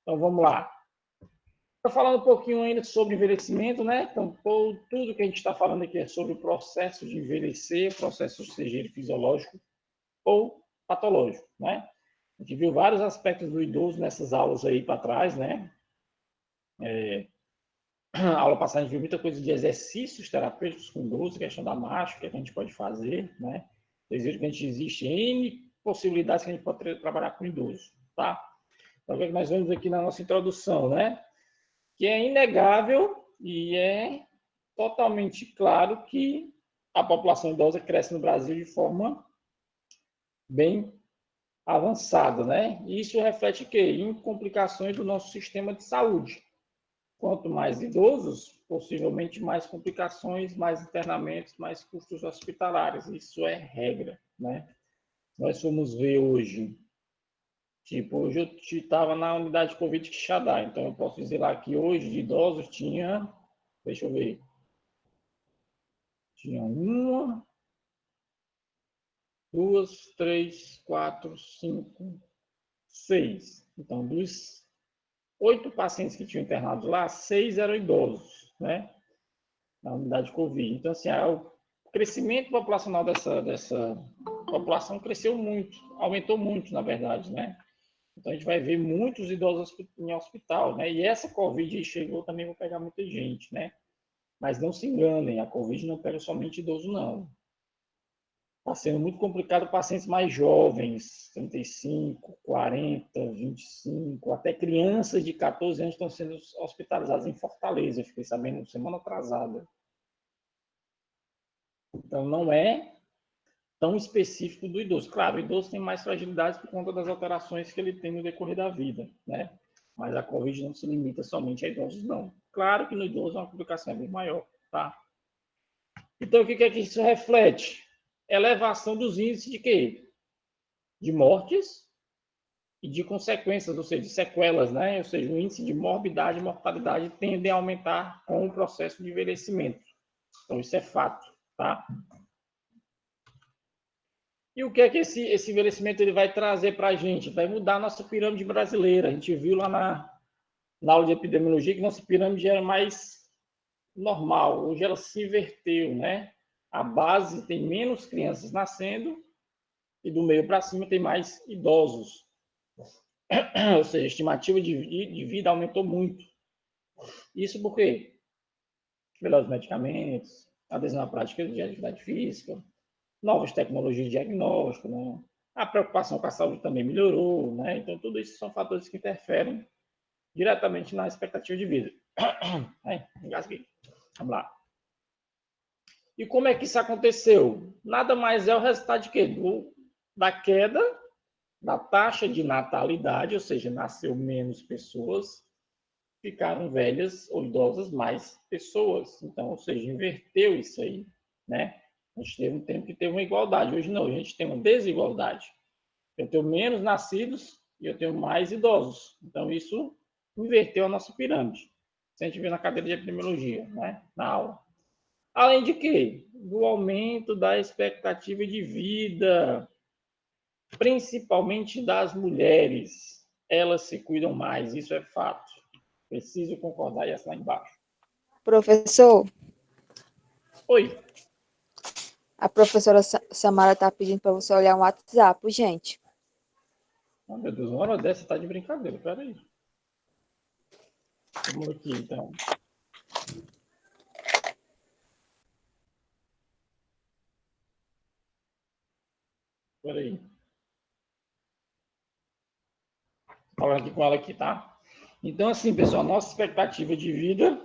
Então, vamos lá. Estou falando um pouquinho ainda sobre envelhecimento, né? Então, tudo que a gente está falando aqui é sobre o processo de envelhecer, processo, seja ele fisiológico ou patológico, né? A gente viu vários aspectos do idoso nessas aulas aí para trás, né? A aula passada a gente viu muita coisa de exercícios terapêuticos com idoso, questão da marcha, o que a gente pode fazer, né? Vocês viram que a gente existe N possibilidades que a gente pode trabalhar com idoso, tá? Então, o que nós vemos aqui na nossa introdução, né? Que é inegável e é totalmente claro que a população idosa cresce no Brasil de forma bem avançada, né? E isso reflete o quê? Em complicações do nosso sistema de saúde. Quanto mais idosos, possivelmente mais complicações, mais internamentos, mais custos hospitalares. Isso é regra, né? Nós fomos ver hoje, tipo, hoje eu estava na unidade de Covid Quixadá, então eu posso dizer lá que hoje de idosos tinha, deixa eu ver, tinha uma, duas, três, quatro, cinco, seis. Então, dos 8 pacientes que tinham internados lá, 6 eram idosos, né? Na unidade de Covid. Então, assim, o crescimento populacional dessa população cresceu muito, aumentou muito, na verdade, né? Então, a gente vai ver muitos idosos em hospital, né? E essa Covid chegou também, vai pegar muita gente, né? Mas não se enganem, a Covid não pega somente idoso, não. Está sendo muito complicado pacientes mais jovens, 35, 40, 25, até crianças de 14 anos estão sendo hospitalizadas em Fortaleza, eu fiquei sabendo semana atrasada. Então, não é tão específico do idoso. Claro, o idoso tem mais fragilidade por conta das alterações que ele tem no decorrer da vida, né? Mas a Covid não se limita somente a idosos, não. Claro que no idoso é uma complicação bem maior, tá? Então, o que é que isso reflete? Elevação dos índices de quê? De mortes e de consequências, ou seja, de sequelas, né? Ou seja, o índice de morbidade e mortalidade tende a aumentar com o processo de envelhecimento. Então, isso é fato, tá? E o que é que esse envelhecimento ele vai trazer para a gente? Vai mudar a nossa pirâmide brasileira. A gente viu lá na aula de epidemiologia que nossa pirâmide era mais normal. Hoje ela se inverteu, né? A base tem menos crianças nascendo e do meio para cima tem mais idosos. Ou seja, a estimativa de vida aumentou muito. Isso por quê? Melhores medicamentos, adesão à prática de atividade física, novas tecnologias de diagnóstico, né? A preocupação com a saúde também melhorou, né? Então, tudo isso são fatores que interferem diretamente na expectativa de vida. Engasguei. Vamos lá. E como é que isso aconteceu? Nada mais é o resultado de quê? Da queda da taxa de natalidade, ou seja, nasceu menos pessoas, ficaram velhas ou idosas mais pessoas. Então, ou seja, inverteu isso aí, né? A gente teve um tempo que teve uma igualdade. Hoje não, a gente tem uma desigualdade. Eu tenho menos nascidos e eu tenho mais idosos. Então, isso inverteu a nossa pirâmide. Isso a gente vê na cadeira de epidemiologia, né? Na aula. Além de quê? Do aumento da expectativa de vida, principalmente das mulheres. Elas se cuidam mais, isso é fato. Preciso concordar e essa lá embaixo. Professor, Oi. a professora Samara está pedindo para você olhar um WhatsApp, gente. Oh, meu Deus, uma hora dessa tá de brincadeira, peraí. Vamos aqui, então. Peraí. Falando aqui com ela aqui, tá? Então, assim, pessoal, nossa expectativa de vida...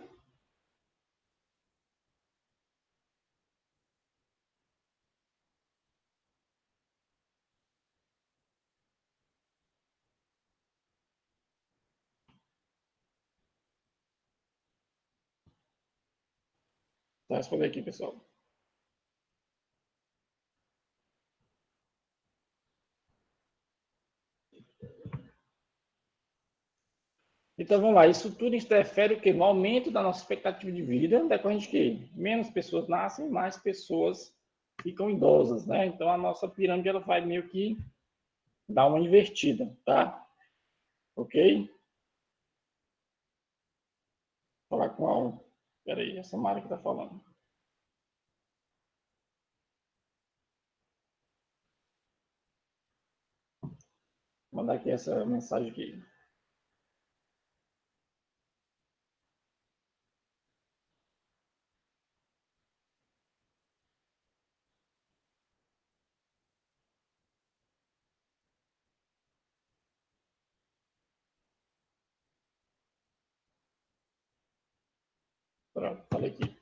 Vou responder aqui, pessoal. Então, vamos lá. Isso tudo interfere o quê? No aumento da nossa expectativa de vida, decorrente de quê? Menos pessoas nascem, mais pessoas ficam idosas, né? Então, a nossa pirâmide ela vai meio que dar uma invertida, tá? Ok? falar com a... Peraí, a Samara que está falando. Vou mandar aqui essa mensagem aqui. Pronto, falei aqui.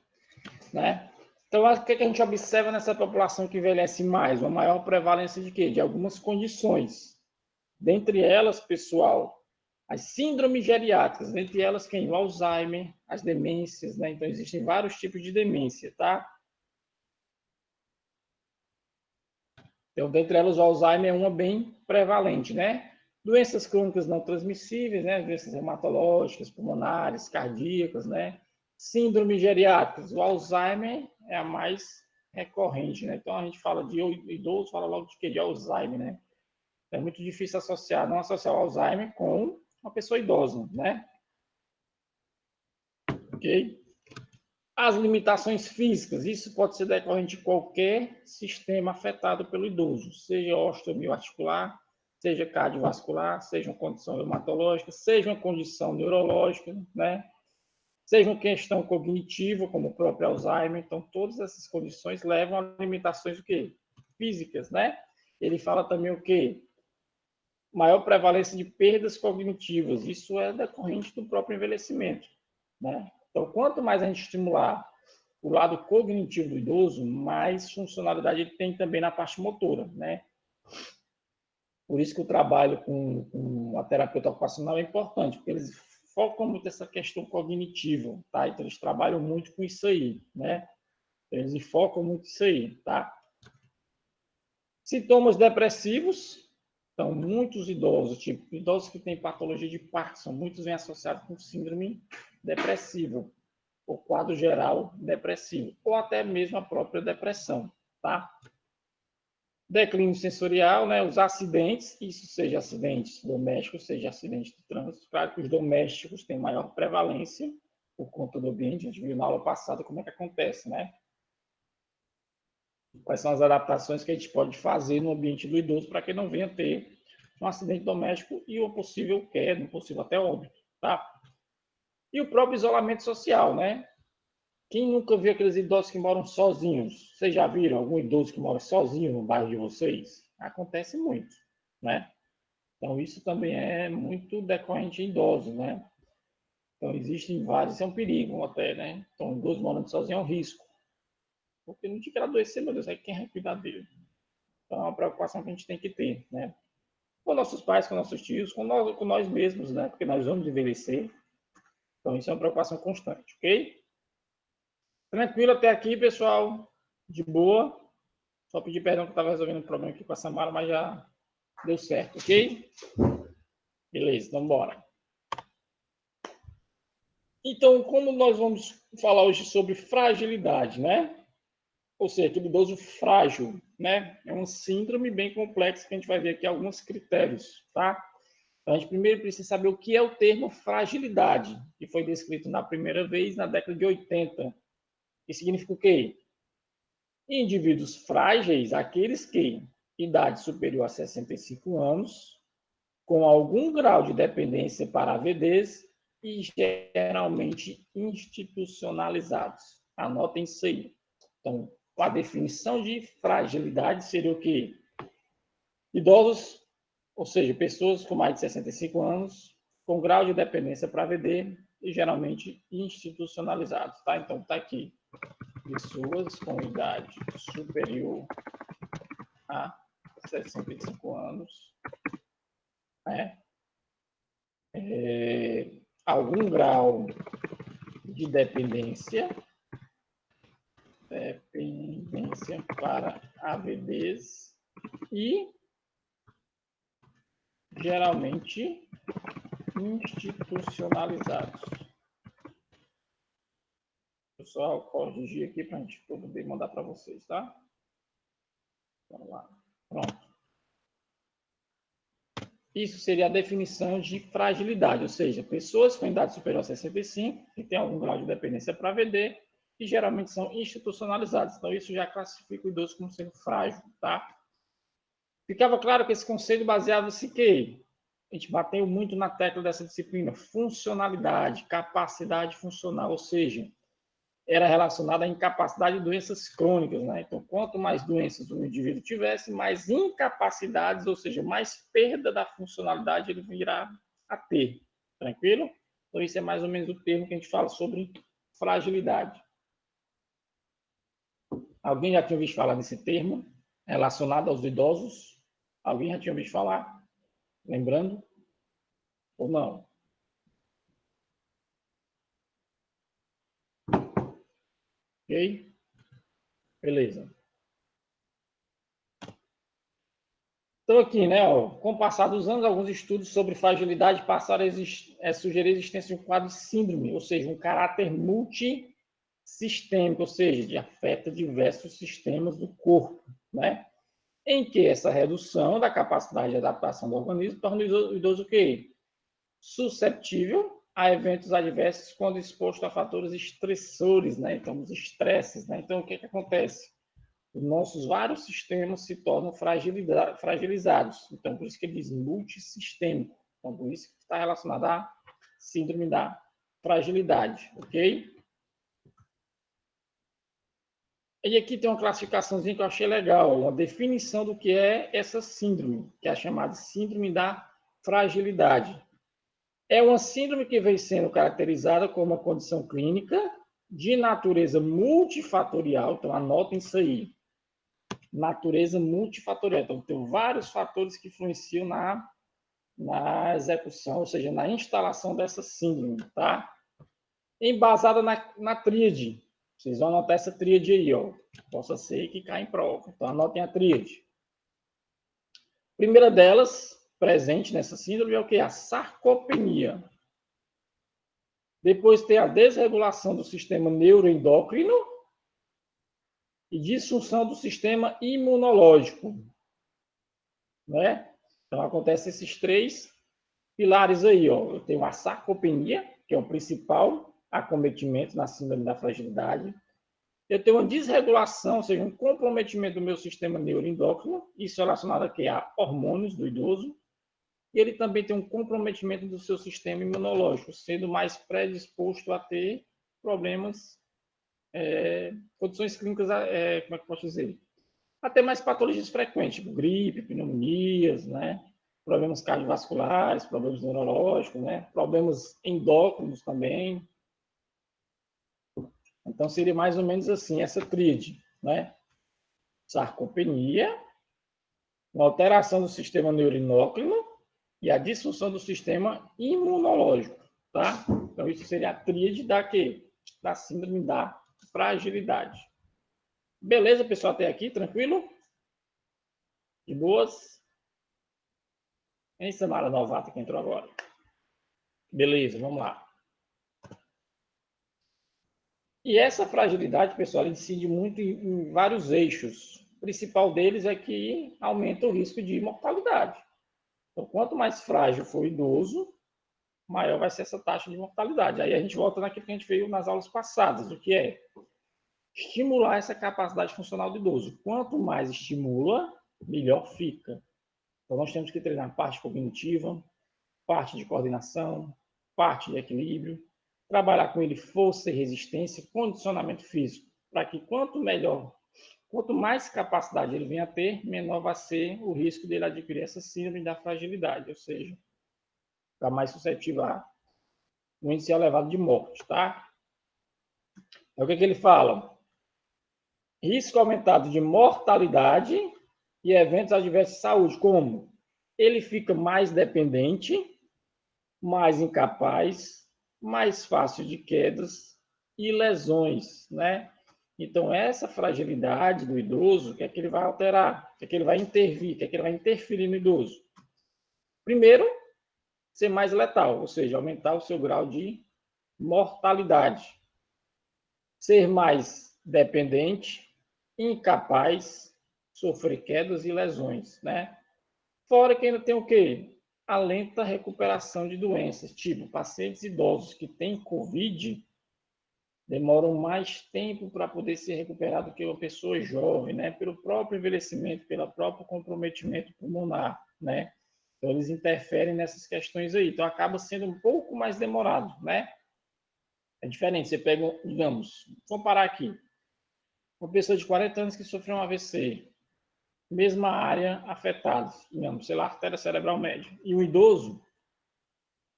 Né? Então, o que a gente observa nessa população que envelhece mais? Uma maior prevalência de quê? De algumas condições. Dentre elas, pessoal, as síndromes geriátricas, dentre elas quem? O Alzheimer, as demências, né? Então, existem vários tipos de demência, tá? Então, dentre elas, o Alzheimer é uma bem prevalente, né? Doenças crônicas não transmissíveis, né? Doenças hematológicas, pulmonares, cardíacas, né? Síndromes geriátricas. O Alzheimer é a mais recorrente, né? Então, a gente fala de idoso, fala logo de quê? De Alzheimer, né? É muito difícil associar, não associar o Alzheimer com uma pessoa idosa, né? Ok? As limitações físicas, isso pode ser decorrente de qualquer sistema afetado pelo idoso, seja osteomioarticular, seja cardiovascular, seja uma condição reumatológica, seja uma condição neurológica, né? Seja uma questão cognitiva, como o próprio Alzheimer. Então, todas essas condições levam a limitações o quê? Físicas, né? Ele fala também o quê? Maior prevalência de perdas cognitivas. Isso é decorrente do próprio envelhecimento, né? Então, quanto mais a gente estimular o lado cognitivo do idoso, mais funcionalidade ele tem também na parte motora, né? Por isso que o trabalho com a terapeuta ocupacional é importante, porque eles focam muito nessa questão cognitiva, tá? Então, eles trabalham muito com isso aí, né? Eles focam muito isso aí, tá? Sintomas depressivos. Então, muitos idosos, tipo, idosos que têm patologia de Parkinson, muitos vêm associados com síndrome depressiva, ou quadro geral depressivo, ou até mesmo a própria depressão, tá? Declínio sensorial, né? Os acidentes, isso seja acidentes domésticos, seja acidentes de trânsito. Claro que os domésticos têm maior prevalência por conta do ambiente. A gente viu na aula passada como é que acontece, né? Quais são as adaptações que a gente pode fazer no ambiente do idoso para que não venha ter um acidente doméstico e uma possível queda, um possível até óbito, tá? E o próprio isolamento social, né? Quem nunca viu aqueles idosos que moram sozinhos? Vocês já viram algum idoso que mora sozinho no bairro de vocês? Acontece muito, né? Então, isso também é muito decorrente em idosos, né? Então, existem vários, isso é um perigo até, né? Então, idoso morando sozinho é um risco. Porque não te quer adoecer, meu Deus, aí quem vai cuidar dele? Então, é uma preocupação que a gente tem que ter, né? Com nossos pais, com nossos tios, com nós mesmos, né? Porque nós vamos envelhecer. Então, isso é uma preocupação constante, ok? Tranquilo até aqui, pessoal? De boa? Só pedir perdão que eu estava resolvendo um problema aqui com a Samara, mas já deu certo, ok? Beleza, então bora. Então, como nós vamos falar hoje sobre fragilidade, né? Ou seja, aquele idoso frágil, né? É uma síndrome bem complexa que a gente vai ver aqui alguns critérios, tá? Então, a gente primeiro precisa saber o que é o termo fragilidade, que foi descrito na primeira vez na década de 80. Que significa o quê? Indivíduos frágeis, aqueles que, idade superior a 65 anos, com algum grau de dependência para AVDs e geralmente institucionalizados. Anotem isso aí. Então, a definição de fragilidade seria o quê? Idosos, ou seja, pessoas com mais de 65 anos, com grau de dependência para AVD e geralmente institucionalizados, tá? Então, tá aqui. Pessoas com idade superior a 65 anos, né? Algum grau de dependência para AVDs e geralmente institucionalizados. Pessoal, corrigir aqui para a gente poder mandar para vocês, tá? Vamos lá. Pronto. Isso seria a definição de fragilidade, ou seja, pessoas com idade superior a 65, que têm algum grau de dependência para VD, e geralmente são institucionalizados. Então, isso já classifica o idoso como sendo frágil, tá? Ficava claro que esse conceito baseava-se em quê? A gente bateu muito na tecla dessa disciplina, funcionalidade, capacidade funcional, ou seja, era relacionada à incapacidade de doenças crônicas, né? Então, quanto mais doenças o indivíduo tivesse, mais incapacidades, ou seja, mais perda da funcionalidade ele virá a ter. Tranquilo? Então, isso é mais ou menos o termo que a gente fala sobre fragilidade. Alguém já tinha ouvido falar desse termo relacionado aos idosos? Alguém já tinha ouvido falar? Lembrando? Ou não? Ok? Beleza. Então, aqui, né, ó, com o passar dos anos, alguns estudos sobre fragilidade passaram a sugerir a existência de um quadro de síndrome, ou seja, um caráter multissistêmico, ou seja, que afeta diversos sistemas do corpo, né? Em que essa redução da capacidade de adaptação do organismo torna o idoso o quê? Susceptível a eventos adversos quando exposto a fatores estressores, né? Então, os estresses, né? Então, o que acontece? Os nossos vários sistemas se tornam fragilizados. Então, por isso que ele diz multissistêmico. Então, por isso que está relacionado à síndrome da fragilidade, ok? E aqui tem uma classificaçãozinha que eu achei legal, uma definição do que é essa síndrome, que é a chamada síndrome da fragilidade. É uma síndrome que vem sendo caracterizada como uma condição clínica de natureza multifatorial, então anotem isso aí, natureza multifatorial. Então, tem vários fatores que influenciam na execução, ou seja, na instalação dessa síndrome, tá? Embasada na tríade. Vocês vão anotar essa tríade aí, ó. Possa ser que caia em prova. Então, anotem a tríade. Primeira delas, presente nessa síndrome, é o que? A sarcopenia. Depois tem a desregulação do sistema neuroendócrino e disfunção do sistema imunológico, né? Então, acontece esses três pilares aí, ó. Eu tenho a sarcopenia, que é o principal acometimento na síndrome da fragilidade. Eu tenho uma desregulação, ou seja, um comprometimento do meu sistema neuroendócrino, isso relacionado aqui a hormônios do idoso. E ele também tem um comprometimento do seu sistema imunológico, sendo mais predisposto a ter problemas, condições clínicas, como é que eu posso dizer? Até mais patologias frequentes, tipo gripe, pneumonias, né? Problemas cardiovasculares, problemas neurológicos, né? Problemas endócrinos também. Então, seria mais ou menos assim, essa tríade, né? Sarcopenia, uma alteração do sistema neuroendócrino e a disfunção do sistema imunológico, tá? Então, isso seria a tríade da quê? Da síndrome da fragilidade. Beleza, pessoal, até aqui, tranquilo? De boas? Hein, Samara Novata que entrou agora. Beleza, vamos lá. E essa fragilidade, pessoal, incide muito em vários eixos. O principal deles é que aumenta o risco de mortalidade. Então, quanto mais frágil for o idoso, maior vai ser essa taxa de mortalidade. Aí a gente volta naquilo que a gente viu nas aulas passadas, o que é estimular essa capacidade funcional do idoso. Quanto mais estimula, melhor fica. Então, nós temos que treinar parte cognitiva, parte de coordenação, parte de equilíbrio, trabalhar com ele força e resistência, condicionamento físico, para que quanto mais capacidade ele venha a ter, menor vai ser o risco dele adquirir essa síndrome da fragilidade, ou seja, está mais suscetível a um índice elevado de morte, tá? Então, o que ele fala? Risco aumentado de mortalidade e eventos adversos de saúde, como ele fica mais dependente, mais incapaz, mais fácil de quedas e lesões, né? Então, essa fragilidade do idoso, o que é que ele vai alterar? O que é que ele vai intervir? O que é que ele vai interferir no idoso? Primeiro, ser mais letal, ou seja, aumentar o seu grau de mortalidade. Ser mais dependente, incapaz, sofrer quedas e lesões, né? Fora que ainda tem o quê? a lenta recuperação de doenças. Tipo, pacientes idosos que têm COVID demoram mais tempo para poder se recuperar do que uma pessoa jovem, né? Pelo próprio envelhecimento, pelo próprio comprometimento pulmonar, né? Então, eles interferem nessas questões aí. Então, acaba sendo um pouco mais demorado, né? É diferente. Você pega, digamos, vamos parar aqui. Uma pessoa de 40 anos que sofreu um AVC, mesma área afetada, digamos, sei lá, artéria cerebral média. E o idoso,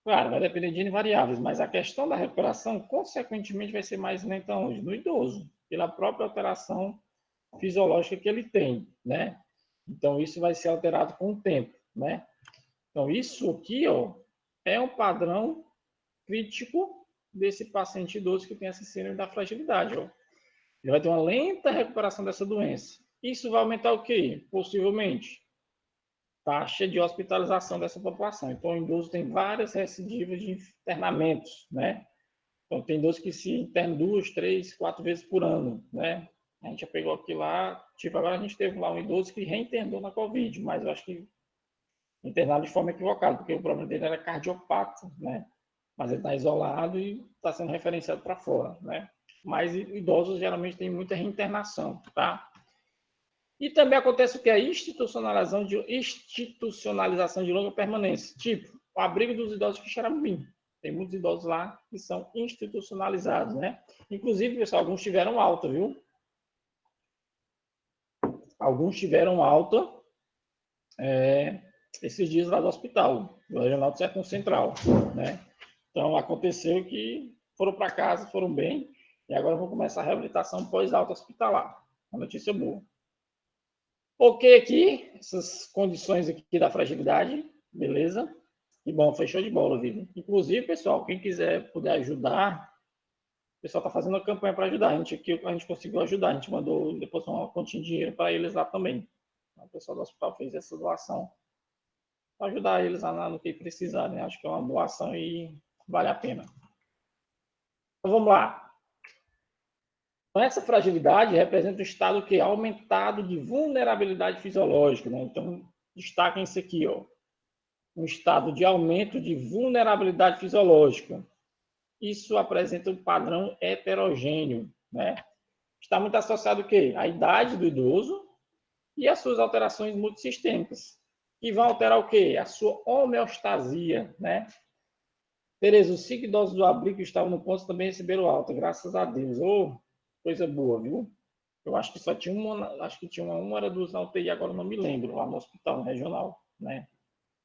claro, vai depender de variáveis, mas a questão da recuperação, consequentemente, vai ser mais lenta hoje no idoso, pela própria alteração fisiológica que ele tem, né? Então, isso vai ser alterado com o tempo, né? Então, isso aqui, ó, é um padrão crítico desse paciente idoso que tem essa síndrome da fragilidade, ó. Ele vai ter uma lenta recuperação dessa doença. Isso vai aumentar o quê? Possivelmente, taxa de hospitalização dessa população. Então, o idoso tem várias recidivas de internamentos, né? Então, tem idosos que se internam 2, 3, 4 vezes por ano, né? A gente já pegou aqui lá, tipo, agora a gente teve lá um idoso que reinternou na Covid, mas eu acho que internado de forma equivocada, porque o problema dele era cardiopata, né? Mas ele está isolado e está sendo referenciado para fora, né? Mas idosos geralmente têm muita reinternação, tá? E também acontece o que? A institucionalização de longa permanência. Tipo, o abrigo dos idosos de Quixeramobim. Tem muitos idosos lá que são institucionalizados, né? Inclusive, pessoal, alguns tiveram alta, viu? Alguns tiveram alta esses dias lá do hospital, do Regional do Sertão Central, né? Então, aconteceu que foram para casa, foram bem, e agora vão começar a reabilitação pós-alta hospitalar. Uma notícia boa. Ok aqui, essas condições aqui da fragilidade, beleza? E bom, fechou de bola, viu? Inclusive, pessoal, quem quiser puder ajudar, o pessoal está fazendo uma campanha para ajudar. A gente conseguiu ajudar, a gente mandou depois uma quantia de dinheiro para eles lá também. O pessoal do hospital fez essa doação para ajudar eles lá no que precisar, né? Acho que é uma boa ação e vale a pena. Então vamos lá. Então, essa fragilidade representa um estado que é aumentado de vulnerabilidade fisiológica, né? Então, destaquem isso aqui, ó. Um estado de aumento de vulnerabilidade fisiológica. Isso apresenta um padrão heterogêneo, né? Está muito associado o quê? À idade do idoso e às suas alterações multissistêmicas, que vão alterar o quê? A sua homeostasia, né? Tereza, os 5 idosos do abrigo que estavam no ponto também receberam alta, graças a Deus. Oh, coisa boa, viu? Eu acho que só tinha uma, acho que tinha uma era dos na UTI, agora não me lembro, lá no hospital regional, né?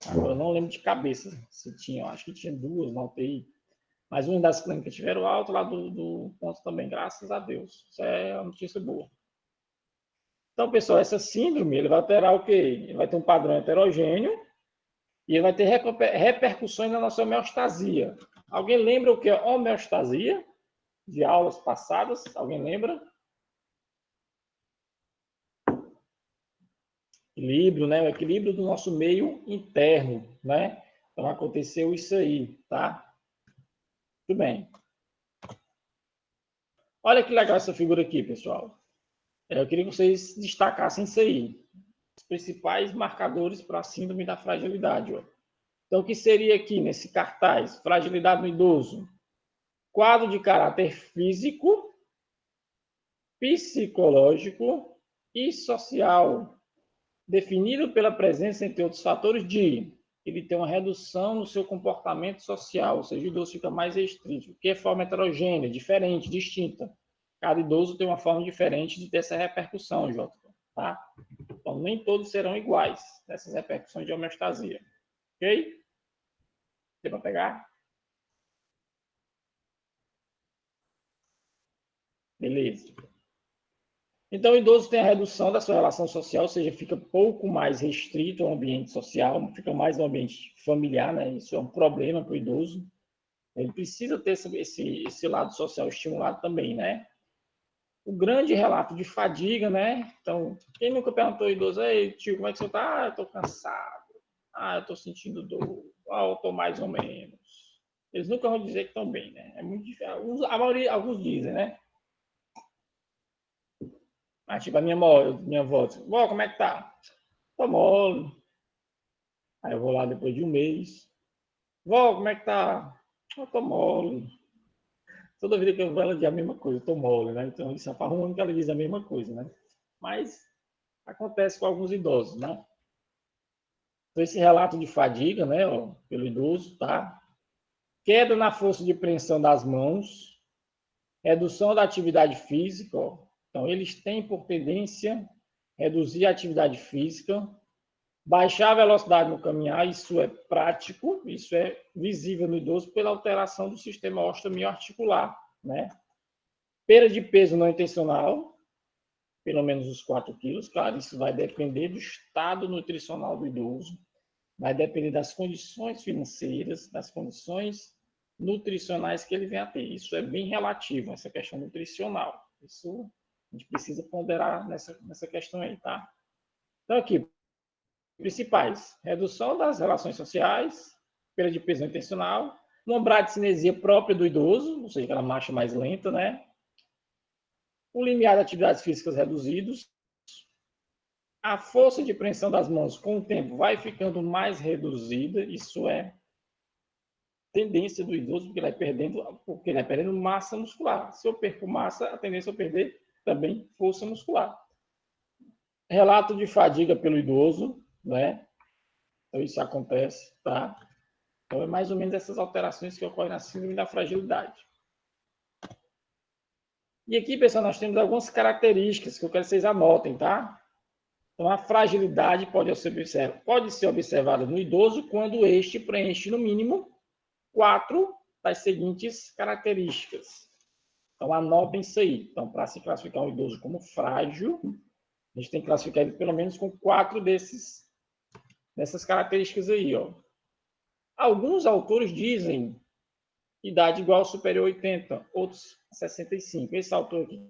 Agora eu não lembro de cabeça se tinha, acho que tinha 2 na UTI. Mas uma das clínicas tiveram alta lá do ponto também, graças a Deus. Isso é uma notícia boa. Então, pessoal, essa síndrome, ele vai alterar o quê? Ele vai ter um padrão heterogêneo e ele vai ter repercussões na nossa homeostasia. Alguém lembra o que é homeostasia? De aulas passadas? Alguém lembra? Equilíbrio, né? O equilíbrio do nosso meio interno, né? Então, aconteceu isso aí, tá? Tudo bem. Olha que legal essa figura aqui, pessoal. Eu queria que vocês destacassem isso aí. Os principais marcadores para a síndrome da fragilidade. Ó. Então, o que seria aqui nesse cartaz? Fragilidade no idoso. Quadro de caráter físico, psicológico e social, definido pela presença, entre outros fatores, de ele ter uma redução no seu comportamento social, ou seja, o idoso fica mais restrito, que é forma heterogênea, diferente, distinta. Cada idoso tem uma forma diferente de ter essa repercussão, Jota, tá? Então, nem todos serão iguais nessas repercussões de homeostasia. Ok? Deu para pegar? Beleza. Então, o idoso tem a redução da sua relação social, ou seja, fica pouco mais restrito ao ambiente social, fica mais no ambiente familiar, né? Isso é um problema para o idoso. Ele precisa ter esse lado social estimulado também, né? O grande relato de fadiga, né? Então, quem nunca perguntou ao idoso, ei, tio, como é que você está? Ah, eu estou cansado. Ah, eu estou sentindo dor. Ah, eu estou mais ou menos. Eles nunca vão dizer que estão bem, né? É muito difícil. A maioria, alguns dizem, né? Mas, tipo, a minha avó, vó, como é que tá? Tô mole. Aí eu vou lá depois de um mês. Vó, como é que tá? Eu tô mole. Toda vida que eu vou, ela diz a mesma coisa, eu tô mole, né? Então, isso faz um ano que ela diz a mesma coisa, né? Mas acontece com alguns idosos, né? Então, esse relato de fadiga, né, ó, pelo idoso, tá? Queda na força de preensão das mãos, redução da atividade física, ó. Então, eles têm por tendência reduzir a atividade física, baixar a velocidade no caminhar, isso é prático, isso é visível no idoso pela alteração do sistema osteomioarticular, né? Perda de peso não intencional, pelo menos os 4 quilos, claro, isso vai depender do estado nutricional do idoso, vai depender das condições financeiras, das condições nutricionais que ele vem a ter. Isso é bem relativo, essa questão nutricional. Isso a gente precisa ponderar nessa questão aí, tá? Então, aqui, principais: redução das relações sociais, perda de peso intencional, lombar de cinesia própria do idoso, ou seja, aquela marcha mais lenta, né? O limiar de atividades físicas reduzidos, a força de preensão das mãos com o tempo vai ficando mais reduzida, isso é tendência do idoso, porque ele vai perdendo massa muscular. Se eu perco massa, a tendência é eu perder também força muscular. Relato de fadiga pelo idoso, né? Então isso acontece, tá? Então é mais ou menos essas alterações que ocorrem na síndrome da fragilidade. E aqui, pessoal, nós temos algumas características que eu quero que vocês anotem, tá? Então, a fragilidade pode ser observada no idoso quando este preenche, no mínimo, 4 das seguintes características. Então, anotem isso aí. Então, para se classificar um idoso como frágil, a gente tem que classificar ele pelo menos com 4 dessas características aí. Ó. Alguns autores dizem idade igual ou superior a 80, outros 65. Esse autor aqui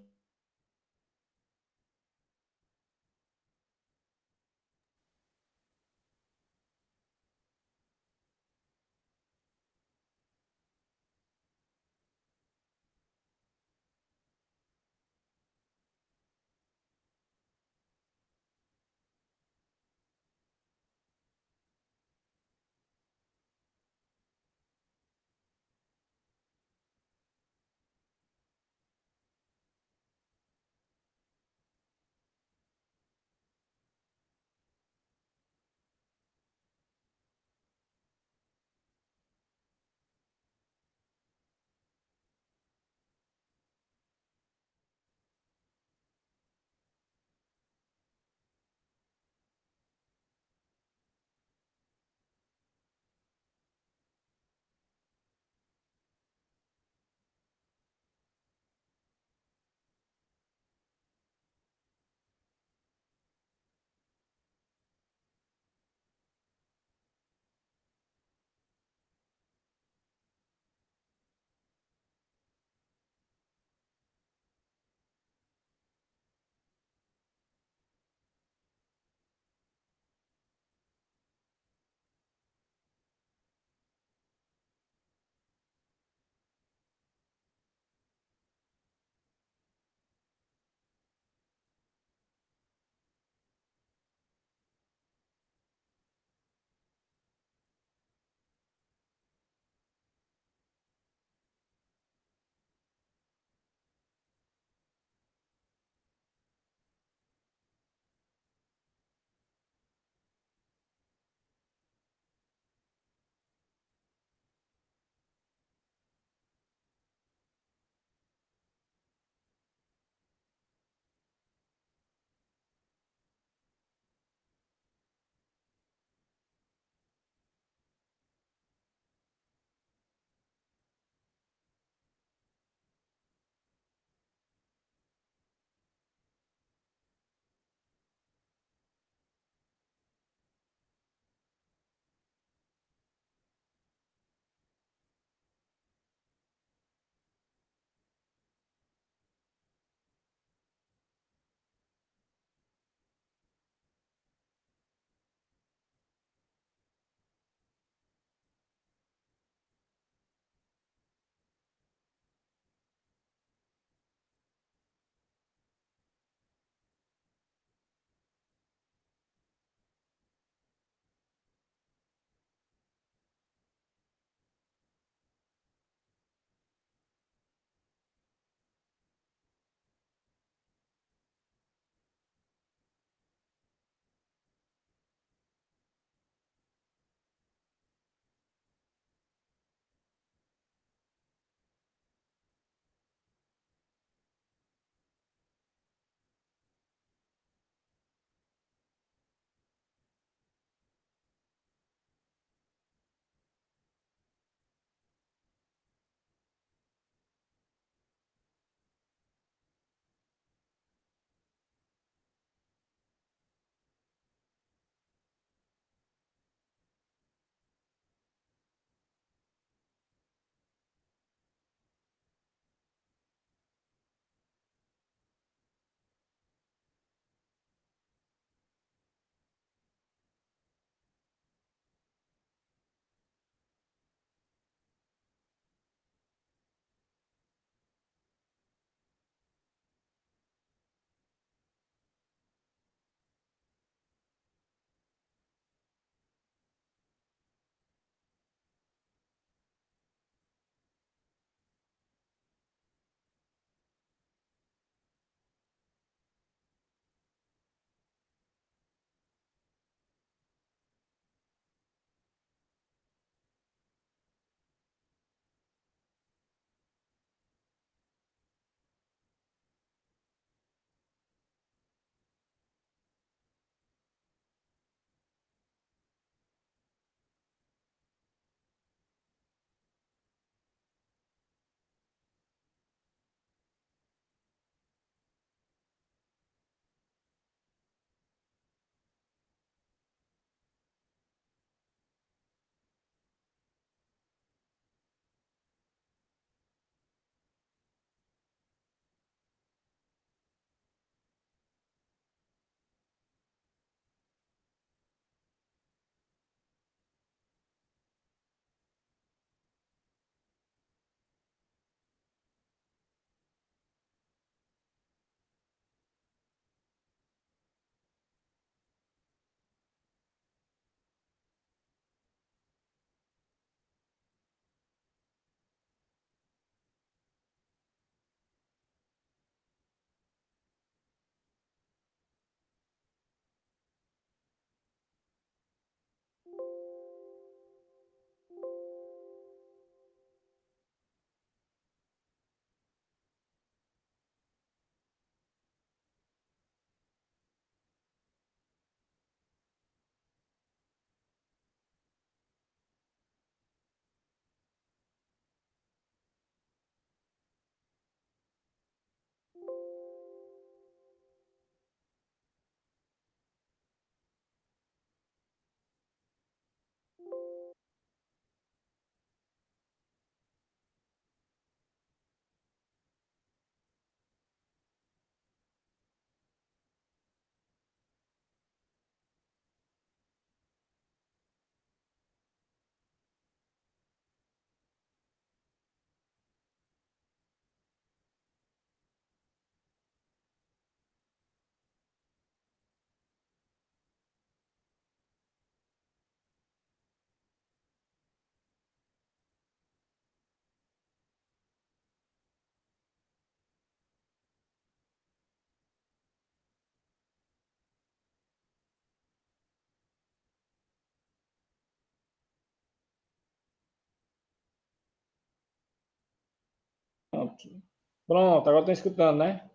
Pronto, agora estão escutando, né?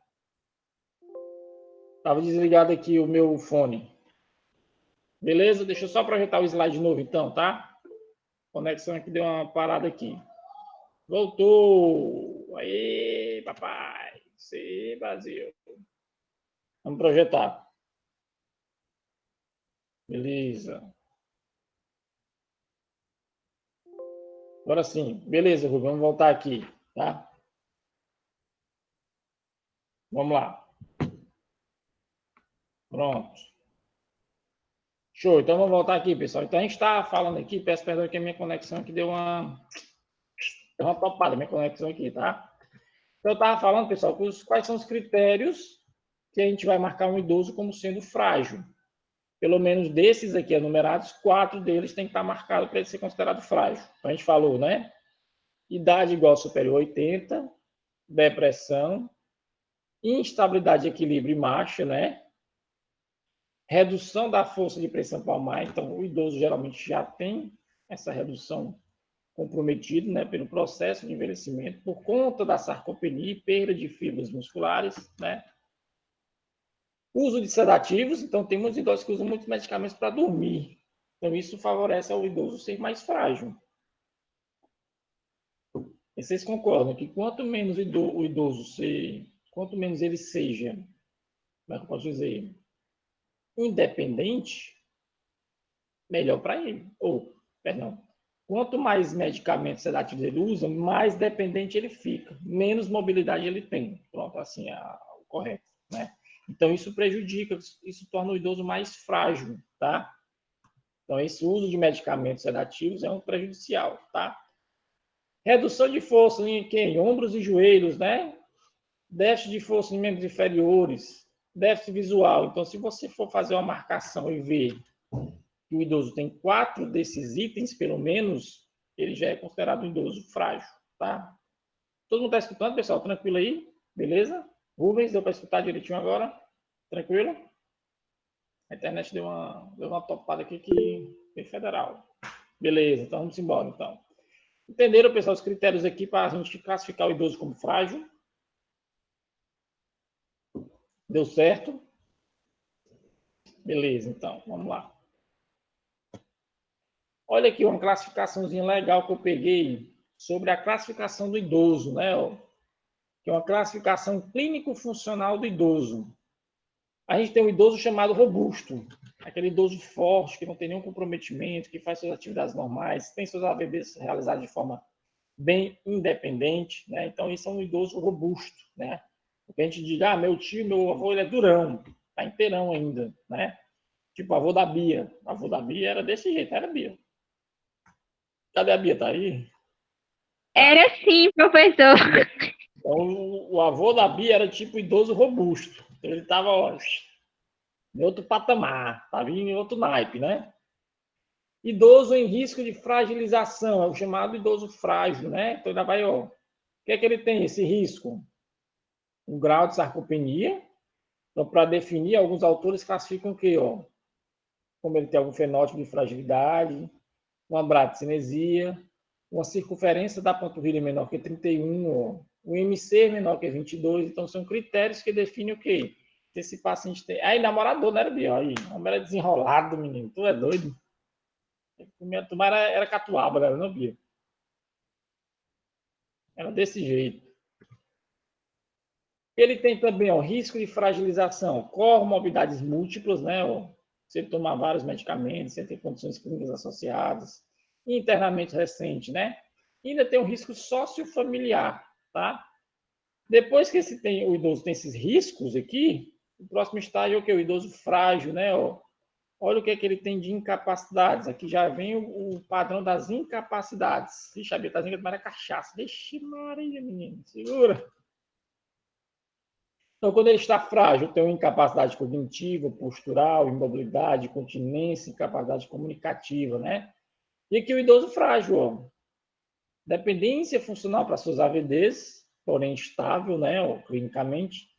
Estava desligado aqui o meu fone. Beleza? Deixa eu só projetar o slide de novo, então, tá? A conexão aqui deu uma parada aqui. Voltou! Aê, papai! Sim, Brasil! Vamos projetar. Beleza. Agora sim. Beleza, Rubem. Vamos voltar aqui, tá? Vamos lá. Pronto. Show. Então vamos voltar aqui, pessoal. Então a gente está falando aqui, peço perdão que a minha conexão aqui deu uma topada, minha conexão aqui, tá? Então eu estava falando, pessoal, quais são os critérios que a gente vai marcar um idoso como sendo frágil. Pelo menos desses aqui enumerados, 4 deles tem que estar marcado para ele ser considerado frágil. Então, a gente falou, né? Idade igual ou superior a 80, depressão, instabilidade de equilíbrio e marcha, né? Redução da força de pressão palmar. Então, o idoso geralmente já tem essa redução comprometida, né, pelo processo de envelhecimento, por conta da sarcopenia e perda de fibras musculares, né? Uso de sedativos. Então, tem muitos idosos que usam muitos medicamentos para dormir. Então, isso favorece ao idoso ser mais frágil. E vocês concordam que quanto menos o idoso quanto menos ele seja, como é que eu posso dizer, independente, melhor para ele. Ou, perdão, quanto mais medicamentos sedativos ele usa, mais dependente ele fica, menos mobilidade ele tem. Pronto, assim é o correto, né? Então isso prejudica, isso torna o idoso mais frágil, tá? Então esse uso de medicamentos sedativos é um prejudicial, tá? Redução de força em quem? Ombros e joelhos, né? Déficit de força em membros inferiores, déficit visual. Então, se você for fazer uma marcação e ver que o idoso tem 4 desses itens, pelo menos, ele já é considerado um idoso frágil, tá? Todo mundo está escutando, pessoal? Tranquilo aí? Beleza? Rubens, deu para escutar direitinho agora? Tranquilo? A internet deu uma topada aqui que foi federal. Beleza, então vamos embora, então. Entenderam, pessoal, os critérios aqui para a gente classificar o idoso como frágil? Deu certo? Beleza, então, vamos lá. Olha aqui uma classificaçãozinha legal que eu peguei sobre a classificação do idoso, né? Que é uma classificação clínico-funcional do idoso. A gente tem um idoso chamado robusto, aquele idoso forte, que não tem nenhum comprometimento, que faz suas atividades normais, tem seus AVDs realizados de forma bem independente, né? Então, isso é um idoso robusto, né? Porque a gente diz, meu tio, meu avô, ele é durão, tá inteirão ainda, né? Tipo, o avô da Bia. O avô da Bia era desse jeito, era Bia. Cadê a Bia? Tá aí? Era sim, professor. Então, o avô da Bia era tipo idoso robusto. Ele estava em outro patamar, estava em outro naipe, né? Idoso em risco de fragilização, é o chamado idoso frágil, né? Então, ainda vai, o que é que ele tem, esse risco? Um grau de sarcopenia. Então, para definir, alguns autores classificam o quê? Como ele tem algum fenótipo de fragilidade, uma bradicinesia, uma circunferência da panturrilha menor que 31, o MC menor que 22. Então, são critérios que definem o quê? Se esse paciente tem... Aí, namorador, não era Biel? Aí, o homem era desenrolado, menino. Tu é doido? Tu era catuaba, não, Bia? Era desse jeito. Ele tem também risco de fragilização, comorbidades múltiplas, né? Se ele tomar vários medicamentos, se ele tem condições clínicas associadas, internamento recente, né? E ainda tem um risco sociofamiliar, tá? Depois que o idoso tem esses riscos aqui, o próximo estágio é o que? O idoso frágil, né? Olha o que é que ele tem de incapacidades. Aqui já vem o padrão das incapacidades. Ixi, a Bia tá dizendo que era cachaça. Deixa Maria, menino. Segura. Então, quando ele está frágil, tem uma incapacidade cognitiva, postural, imobilidade, continência, incapacidade comunicativa, né? E aqui o idoso frágil, dependência funcional para suas AVDs, porém estável, né, clinicamente,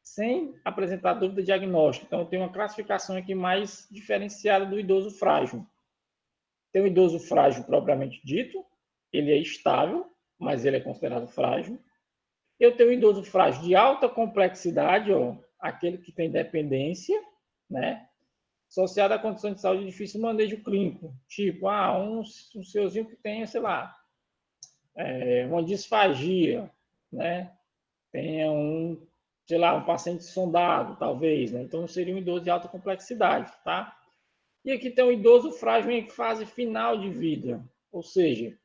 sem apresentar dúvida diagnóstica. Então, tem uma classificação aqui mais diferenciada do idoso frágil. Tem o idoso frágil propriamente dito, ele é estável, mas ele é considerado frágil. Eu tenho um idoso frágil de alta complexidade, ó, aquele que tem dependência, né? Associado a condições de saúde de difícil manejo clínico. Tipo, um senhorzinho que tenha, sei lá, uma disfagia, né? Tenha sei lá, um paciente sondado, talvez, né? Então seria um idoso de alta complexidade, tá? E aqui tem um idoso frágil em fase final de vida, ou seja,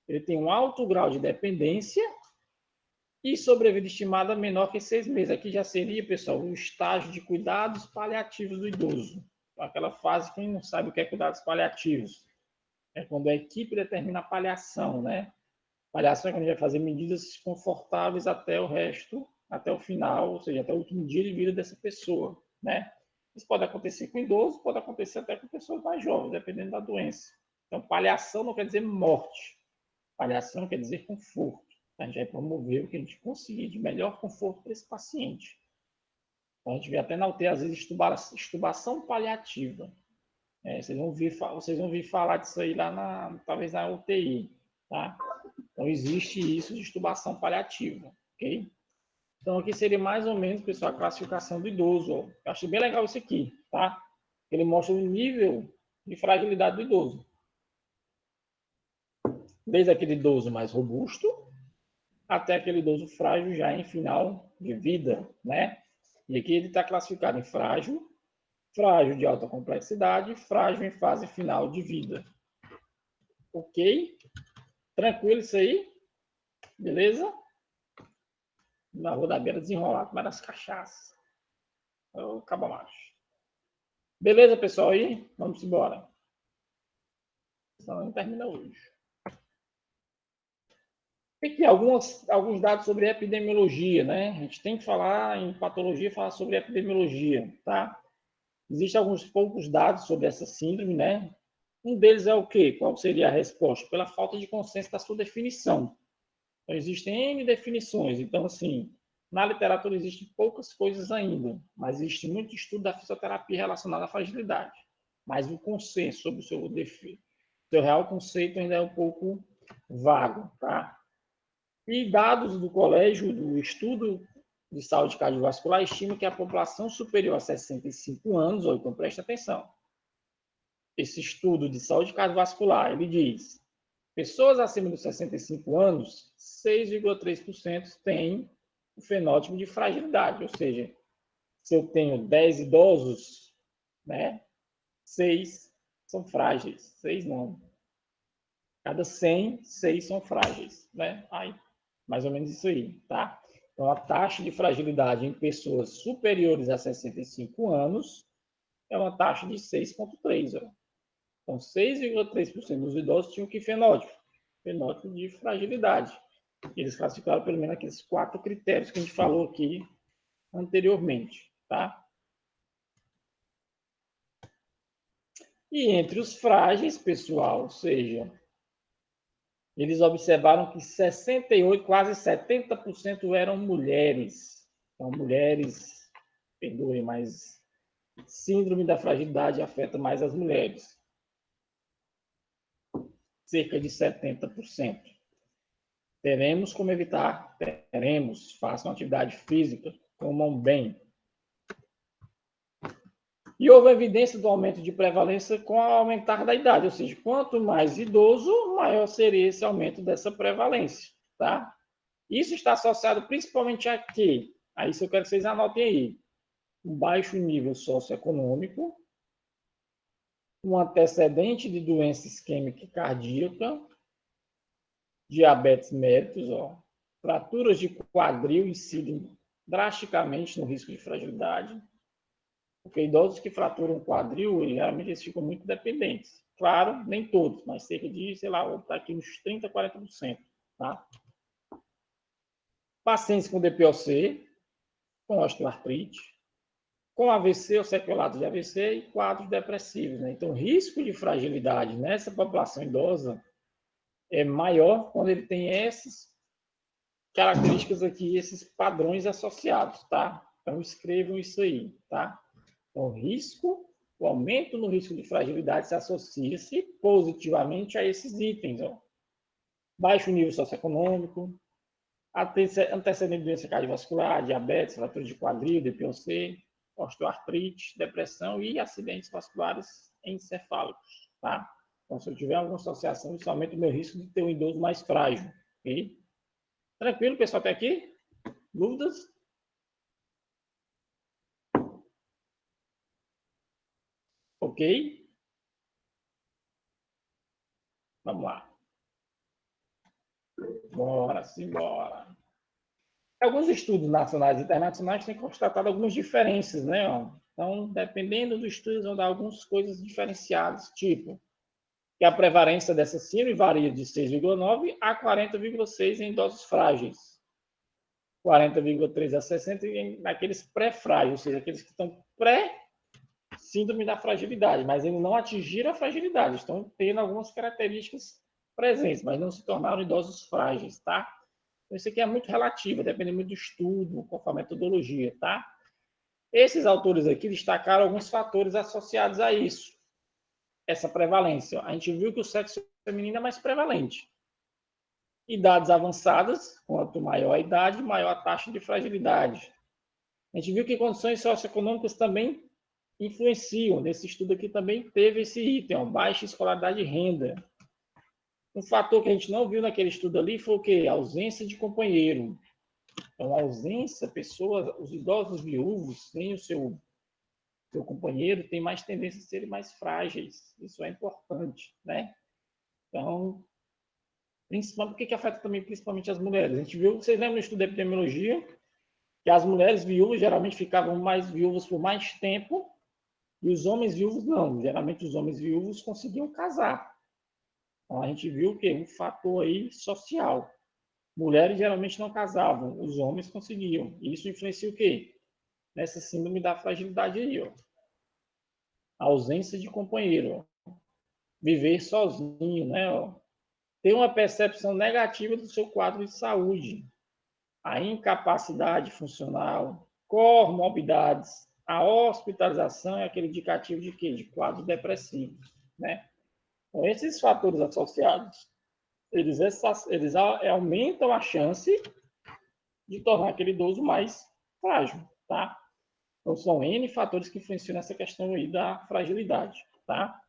ele tem um alto grau de dependência e sobrevida estimada menor que 6 meses. Aqui já seria, pessoal, o estágio de cuidados paliativos do idoso. Aquela fase, quem não sabe o que é cuidados paliativos? É quando a equipe determina a paliação, né? Paliação é quando a gente vai fazer medidas confortáveis até o resto, até o final, ou seja, até o último dia de vida dessa pessoa, né? Isso pode acontecer com idoso, pode acontecer até com pessoas mais jovens, dependendo da doença. Então, paliação não quer dizer morte. Paliação quer dizer conforto. A gente vai promover o que a gente conseguir de melhor conforto para esse paciente. Então, a gente vê até na UTI, às vezes, extubação paliativa. Vocês vão ouvir falar disso aí lá, talvez na UTI, tá? Então, existe isso de extubação paliativa, ok? Então, aqui seria mais ou menos, pessoal, a classificação do idoso. Ó. Eu achei bem legal isso aqui, tá? Ele mostra o nível de fragilidade do idoso. Desde aquele idoso mais robusto até aquele idoso frágil já em final de vida, né? E aqui ele está classificado em frágil, frágil de alta complexidade, frágil em fase final de vida. Ok? Tranquilo isso aí? Beleza? Na rua da beira desenrolado, mas das cachaças. Acaba macho. Beleza, pessoal? Aí? Vamos embora. Senão não termina hoje. Aqui alguns dados sobre epidemiologia, né? A gente tem que falar em patologia, falar sobre epidemiologia, tá? Existem alguns poucos dados sobre essa síndrome, né? Um deles é o quê? Qual seria a resposta? Pela falta de consenso da sua definição. Então, existem N definições. Então, assim, na literatura existem poucas coisas ainda, mas existe muito estudo da fisioterapia relacionada à fragilidade. Mas o consenso sobre o seu real conceito ainda é um pouco vago, tá? E dados do colégio, do estudo de saúde cardiovascular, estima que a população superior a 65 anos, então preste atenção, esse estudo de saúde cardiovascular, ele diz, pessoas acima dos 65 anos, 6,3% têm o fenótipo de fragilidade, ou seja, se eu tenho 10 idosos, né, 6 são frágeis, 6 não. Cada 100, 6 são frágeis, né? Aí, mais ou menos isso aí, tá? Então, a taxa de fragilidade em pessoas superiores a 65 anos é uma taxa de 6,3. Então, 6,3% dos idosos tinham que fenótipo? Fenótipo de fragilidade. Eles classificaram pelo menos aqueles 4 critérios que a gente falou aqui anteriormente, tá? E entre os frágeis, pessoal, ou seja, eles observaram que 68, quase 70% eram mulheres. Então, mulheres, perdoem, mas síndrome da fragilidade afeta mais as mulheres. Cerca de 70%. Teremos como evitar? Teremos. Façam atividade física, comam bem. E houve evidência do aumento de prevalência com o aumentar da idade, ou seja, quanto mais idoso, maior seria esse aumento dessa prevalência, tá? Isso está associado principalmente a quê? Aí isso eu quero que vocês anotem aí. Um baixo nível socioeconômico, um antecedente de doença isquêmica cardíaca, diabetes mellitus, fraturas de quadril incidem drasticamente no risco de fragilidade, porque idosos que fraturam o quadril, geralmente eles ficam muito dependentes. Claro, nem todos, mas cerca de, sei lá, está aqui uns 30%, 40%. Tá? Pacientes com DPOC, com osteoartrite, com AVC ou sequelados de AVC e quadros depressivos. Né? Então, o risco de fragilidade nessa população idosa é maior quando ele tem essas características aqui, esses padrões associados, tá? Então, escrevam isso aí, tá? Então, o aumento no risco de fragilidade se associa-se positivamente a esses itens, ó. Baixo nível socioeconômico, antecedente de doença cardiovascular, diabetes, fratura de quadril, DPOC, osteoartrite, depressão e acidentes vasculares encefálicos, tá? Então, se eu tiver alguma associação, isso aumenta o meu risco de ter um idoso mais frágil, ok? Tranquilo, pessoal, até aqui? Dúvidas? Ok? Vamos lá. Bora, simbora. Alguns estudos nacionais e internacionais têm constatado algumas diferenças, né? Então, dependendo do estudo, vão dar algumas coisas diferenciadas, tipo que a prevalência dessa síndrome varia de 6,9 a 40,6 em idosos frágeis, 40,3 a 60 naqueles pré-frágeis, ou seja, aqueles que estão pré-síndrome da fragilidade, mas ainda não atingiram a fragilidade, estão tendo algumas características presentes, mas não se tornaram idosos frágeis, tá? Então, isso aqui é muito relativo, depende muito do estudo, conforme a metodologia, tá? Esses autores aqui destacaram alguns fatores associados a isso, essa prevalência. A gente viu que o sexo feminino é mais prevalente. Idades avançadas, quanto maior a idade, maior a taxa de fragilidade. A gente viu que condições socioeconômicas também influenciam. Nesse estudo aqui também teve esse item, baixa escolaridade e renda. Um fator que a gente não viu naquele estudo ali foi o quê? A ausência de companheiro. Então, a ausência, pessoas, os idosos viúvos, sem o seu companheiro, têm mais tendência a serem mais frágeis. Isso é importante, né? Então, principalmente, porque que afeta também principalmente as mulheres? A gente viu, vocês lembram do estudo da epidemiologia, que as mulheres viúvas geralmente ficavam mais viúvas por mais tempo e os homens viúvos não. Geralmente os homens viúvos conseguiam casar. Então, a gente viu que um fator aí social. Mulheres geralmente não casavam, os homens conseguiam. E isso influencia o quê? Nessa síndrome da fragilidade aí, ó. A ausência de companheiro, ó. Viver sozinho, né? Ó. Ter uma percepção negativa do seu quadro de saúde, a incapacidade funcional, comorbidades, a hospitalização é aquele indicativo de quê? De quadro depressivo, né? Então, esses fatores associados, eles aumentam a chance de tornar aquele idoso mais frágil, tá? Então, são N fatores que influenciam nessa questão aí da fragilidade, tá?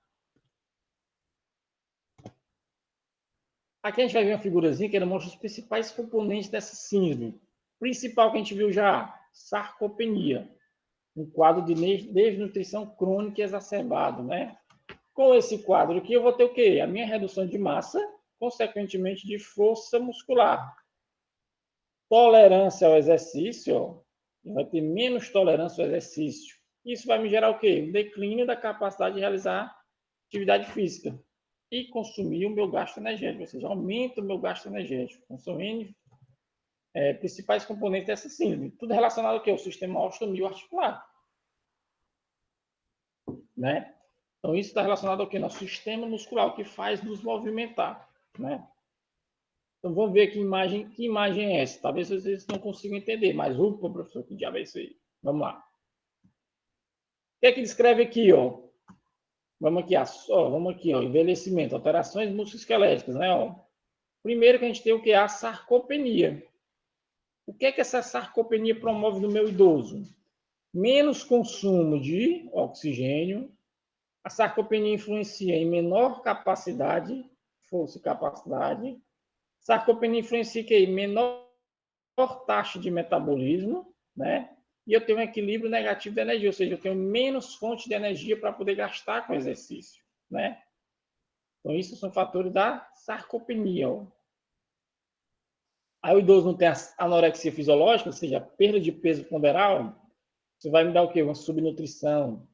Aqui a gente vai ver uma figurazinha que mostra os principais componentes dessa síndrome. O principal que a gente viu já, sarcopenia, um quadro de desnutrição crônica exacerbado, né? Com esse quadro aqui, eu vou ter o quê? A minha redução de massa, consequentemente de força muscular. Tolerância ao exercício, vai ter menos tolerância ao exercício. Isso vai me gerar o quê? Um declínio da capacidade de realizar atividade física e consumir o meu gasto energético, ou seja, aumenta o meu gasto energético. Então, são N principais componentes dessa síndrome. Tudo relacionado ao quê? Ao sistema osteomio articular, né? Então, isso está relacionado ao quê? Nosso sistema muscular, o que faz nos movimentar, né? Então, vamos ver que imagem é essa. Talvez vocês não consigam entender, mas, professor, que diabo é isso aí? Vamos lá. O que é que descreve aqui, ó? Vamos aqui, ó, envelhecimento, alterações musculoesqueléticas, né? Ó. Primeiro que a gente tem o que é a sarcopenia. O que é que essa sarcopenia promove no meu idoso? Menos consumo de oxigênio. A sarcopenia influencia em menor capacidade, força e capacidade. Sarcopenia influencia em menor taxa de metabolismo, né? E eu tenho um equilíbrio negativo de energia, ou seja, eu tenho menos fonte de energia para poder gastar com exercício, né? Então, isso são fatores da sarcopenia. Ó. Aí o idoso não tem anorexia fisiológica, ou seja, perda de peso ponderal, você vai me dar o quê? Uma subnutrição.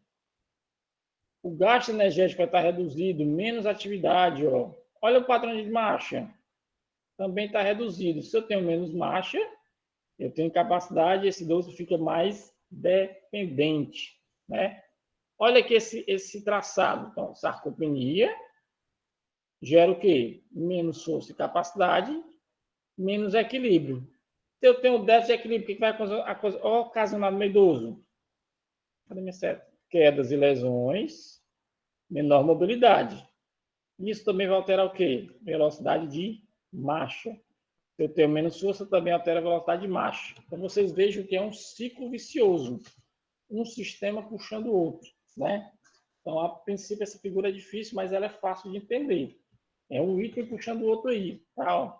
O gasto energético vai estar reduzido, menos atividade. Ó. Olha o padrão de marcha. Também está reduzido. Se eu tenho menos marcha, eu tenho capacidade, esse idoso fica mais dependente. Né? Olha aqui esse traçado. Então, sarcopenia gera o quê? Menos força e capacidade, menos equilíbrio. Se eu tenho déficit de equilíbrio, o que vai ocasionar no meu idoso? Cadê minha seta? Quedas e lesões, menor mobilidade. Isso também vai alterar o quê? Velocidade de marcha. Se eu tenho menos força, também altera a velocidade de marcha. Então, vocês vejam que é um ciclo vicioso, um sistema puxando o outro, né? Então, a princípio, essa figura é difícil, mas ela é fácil de entender. É um item puxando o outro aí, tá? Ó.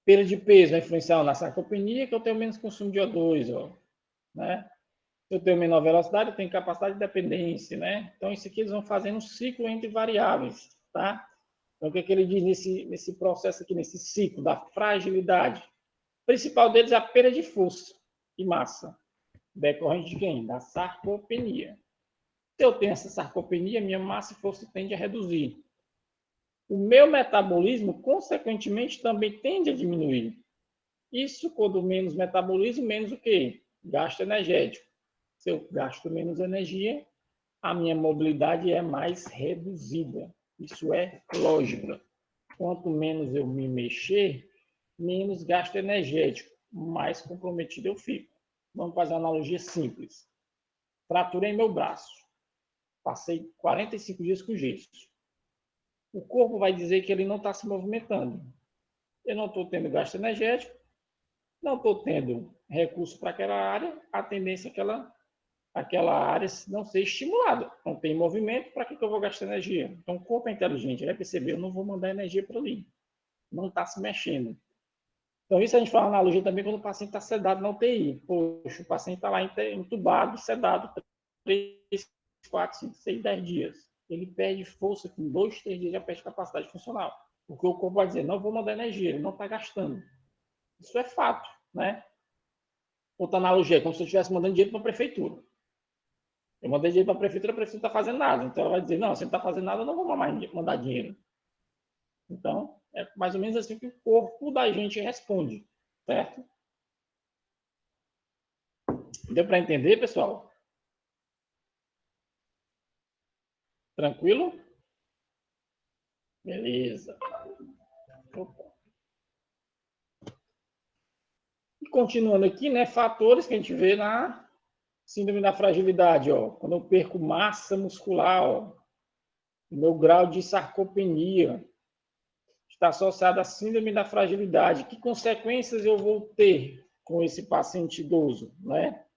Perda de peso vai influenciar na sarcopenia, que eu tenho menos consumo de O2, ó, né? Se eu tenho menor velocidade, eu tenho capacidade de dependência, né? Então, isso aqui eles vão fazendo um ciclo entre variáveis, tá? Então, o que, é que ele diz nesse processo aqui, nesse ciclo da fragilidade? O principal deles é a perda de força e massa, decorrente de quem? Da sarcopenia. Se eu tenho essa sarcopenia, minha massa e força tende a reduzir. O meu metabolismo, consequentemente, também tende a diminuir. Isso, quando menos metabolismo, menos o quê? Gasto energético. Se eu gasto menos energia, a minha mobilidade é mais reduzida. Isso é lógica. Quanto menos eu me mexer, menos gasto energético, mais comprometido eu fico. Vamos fazer uma analogia simples. Fraturei meu braço. Passei 45 dias com gesso. O corpo vai dizer que ele não está se movimentando. Eu não estou tendo gasto energético, não estou tendo recurso para aquela área, a tendência é aquela área não ser estimulada. Não tem movimento, para que eu vou gastar energia? Então, o corpo é inteligente, ele vai perceber, eu não vou mandar energia para ali. Não está se mexendo. Então, isso a gente fala na analogia também quando o paciente está sedado na UTI. Poxa, o paciente está lá entubado, sedado, 3, 4, 5, 6, 10 dias. Ele perde força, com 2, 3 dias já perde capacidade funcional. Porque o corpo vai dizer, não vou mandar energia, ele não está gastando. Isso é fato, né? Outra analogia, é como se eu estivesse mandando dinheiro para a prefeitura. Eu mandei dinheiro para a prefeitura não está fazendo nada. Então ela vai dizer, não, você não está fazendo nada, eu não vou mais mandar dinheiro. Então, é mais ou menos assim que o corpo da gente responde, certo? Deu para entender, pessoal? Tranquilo? Beleza. E continuando aqui, né, fatores que a gente vê na síndrome da fragilidade, ó. Quando eu perco massa muscular, ó, o meu grau de sarcopenia está associado à síndrome da fragilidade. Que consequências eu vou ter com esse paciente idoso, né?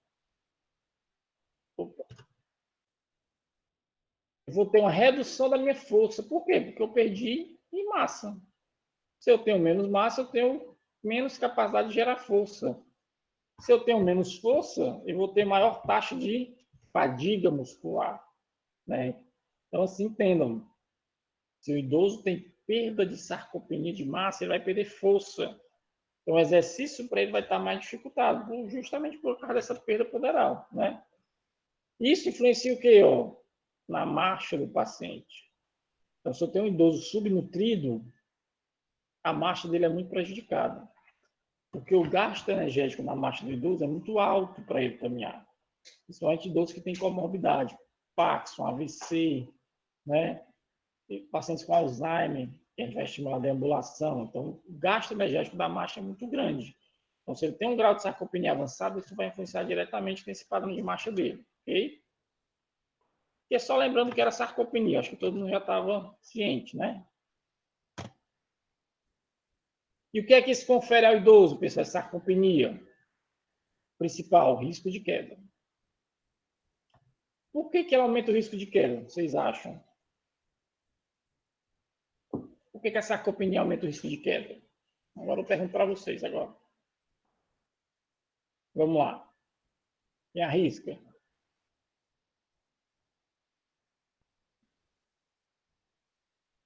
Eu vou ter uma redução da minha força. Por quê? Porque eu perdi em massa. Se eu tenho menos massa, eu tenho menos capacidade de gerar força. Se eu tenho menos força, eu vou ter maior taxa de fadiga muscular, né? Então, assim, entendam. Se o idoso tem perda de sarcopenia de massa, ele vai perder força. Então, o exercício para ele vai estar mais dificultado, justamente por causa dessa perda poderal, né? Isso influencia o quê? Ó? Na marcha do paciente. Então, se eu tenho um idoso subnutrido, a marcha dele é muito prejudicada. Porque o gasto energético na marcha do idoso é muito alto para ele caminhar. Principalmente idosos que têm comorbidade, Parkinson, AVC, né? E pacientes com Alzheimer, que a gente vai estimular a deambulação. Então, o gasto energético da marcha é muito grande. Então, se ele tem um grau de sarcopenia avançado, isso vai influenciar diretamente nesse padrão de marcha dele, ok? E é só lembrando que era sarcopenia, acho que todo mundo já estava ciente, né? E o que é que isso confere ao idoso, pessoal? Sarcopenia. Principal, risco de queda. Por que ela aumenta o risco de queda, vocês acham? Por que a sarcopenia aumenta o risco de queda? Agora eu pergunto para vocês agora. Vamos lá. Quem arrisca?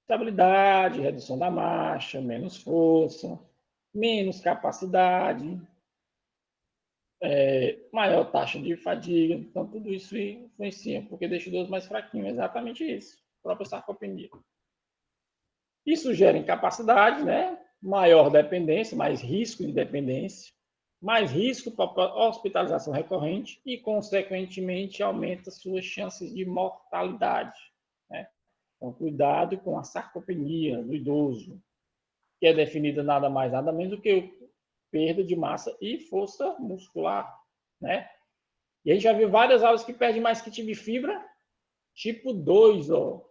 Estabilidade, redução da marcha, menos força, menos capacidade, maior taxa de fadiga. Então, tudo isso influencia, porque deixa o idoso mais fraquinho. Exatamente isso. A própria sarcopenia. Isso gera incapacidade, né? Maior dependência, mais risco de dependência, mais risco para hospitalização recorrente e, consequentemente, aumenta suas chances de mortalidade. Né? Então, cuidado com a sarcopenia do idoso, que é definida nada mais, nada menos do que perda de massa e força muscular. Né? E a gente já viu várias aulas que perdem mais que tipo de fibra, tipo 2, ó,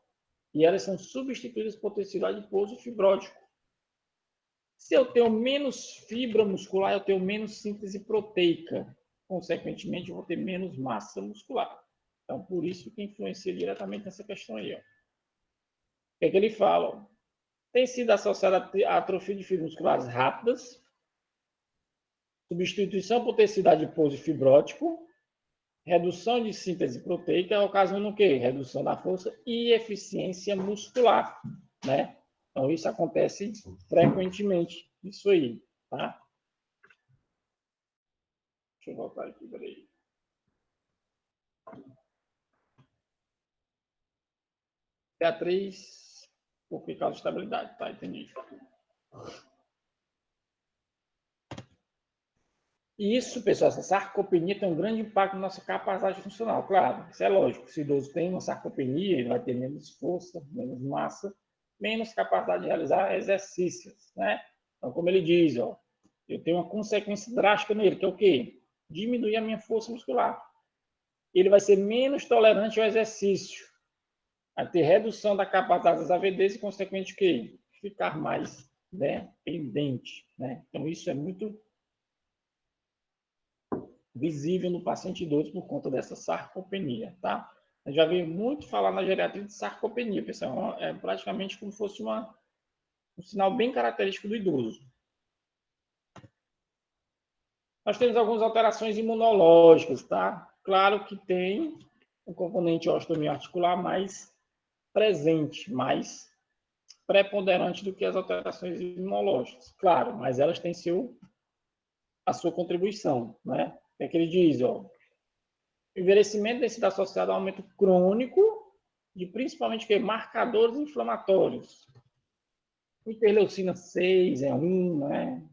e elas são substituídas por tecido adiposo fibrótico. Se eu tenho menos fibra muscular, eu tenho menos síntese proteica. Consequentemente, eu vou ter menos massa muscular. Então, por isso que influencia diretamente nessa questão aí. Ó. O que é que ele fala? Ó? Tem sido associada a atrofia de fibras musculares rápidas, substituição por tecido adiposo e fibrótico, redução de síntese proteica, ocasionando o quê? Redução da força e eficiência muscular, né? Então, isso acontece frequentemente, isso aí, tá? Deixa eu voltar aqui, peraí. Beatriz, por que causa de estabilidade, tá? Entendi. E isso, pessoal, essa sarcopenia tem um grande impacto na nossa capacidade funcional. Claro, isso é lógico. Se o idoso tem uma sarcopenia, ele vai ter menos força, menos massa, menos capacidade de realizar exercícios, né? Então, como ele diz, ó, eu tenho uma consequência drástica nele, que é o quê? Diminuir a minha força muscular. Ele vai ser menos tolerante ao exercício. Vai ter redução da capacidade das AVDs e, consequentemente, o quê? Ficar mais dependente, né? Então, isso é muito visível no paciente idoso por conta dessa sarcopenia, tá? Eu já vi muito falar na geriatria de sarcopenia, pessoal. É praticamente como se fosse um sinal bem característico do idoso. Nós temos algumas alterações imunológicas, tá? Claro que tem um componente osteomiarticular mais presente, mais preponderante do que as alterações imunológicas. Claro, mas elas têm a sua contribuição, né? O que ele diz, ó? O envelhecimento tem sido associado a aumento crônico de principalmente marcadores inflamatórios. Interleucina 6 é um, né?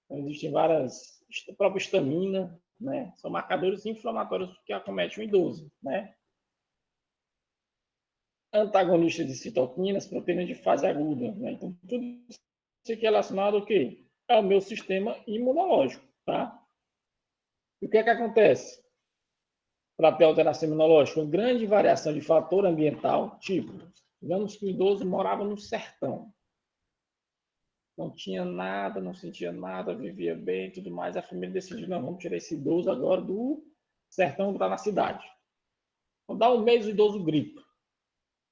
Então, existem várias, a própria histamina, né? São marcadores inflamatórios que acometem o idoso, né? Antagonistas de citoquinas, proteínas de fase aguda, né? Então, tudo isso aqui é relacionado ao quê? Ao meu sistema imunológico, tá? E o que é que acontece? Para ter alteração imunológica, uma grande variação de fator ambiental, tipo, digamos que o idoso morava no sertão, não tinha nada, não sentia nada, vivia bem e tudo mais, a família decidiu, não, vamos tirar esse idoso agora do sertão para na cidade. Vamos dar um mês o idoso gripa,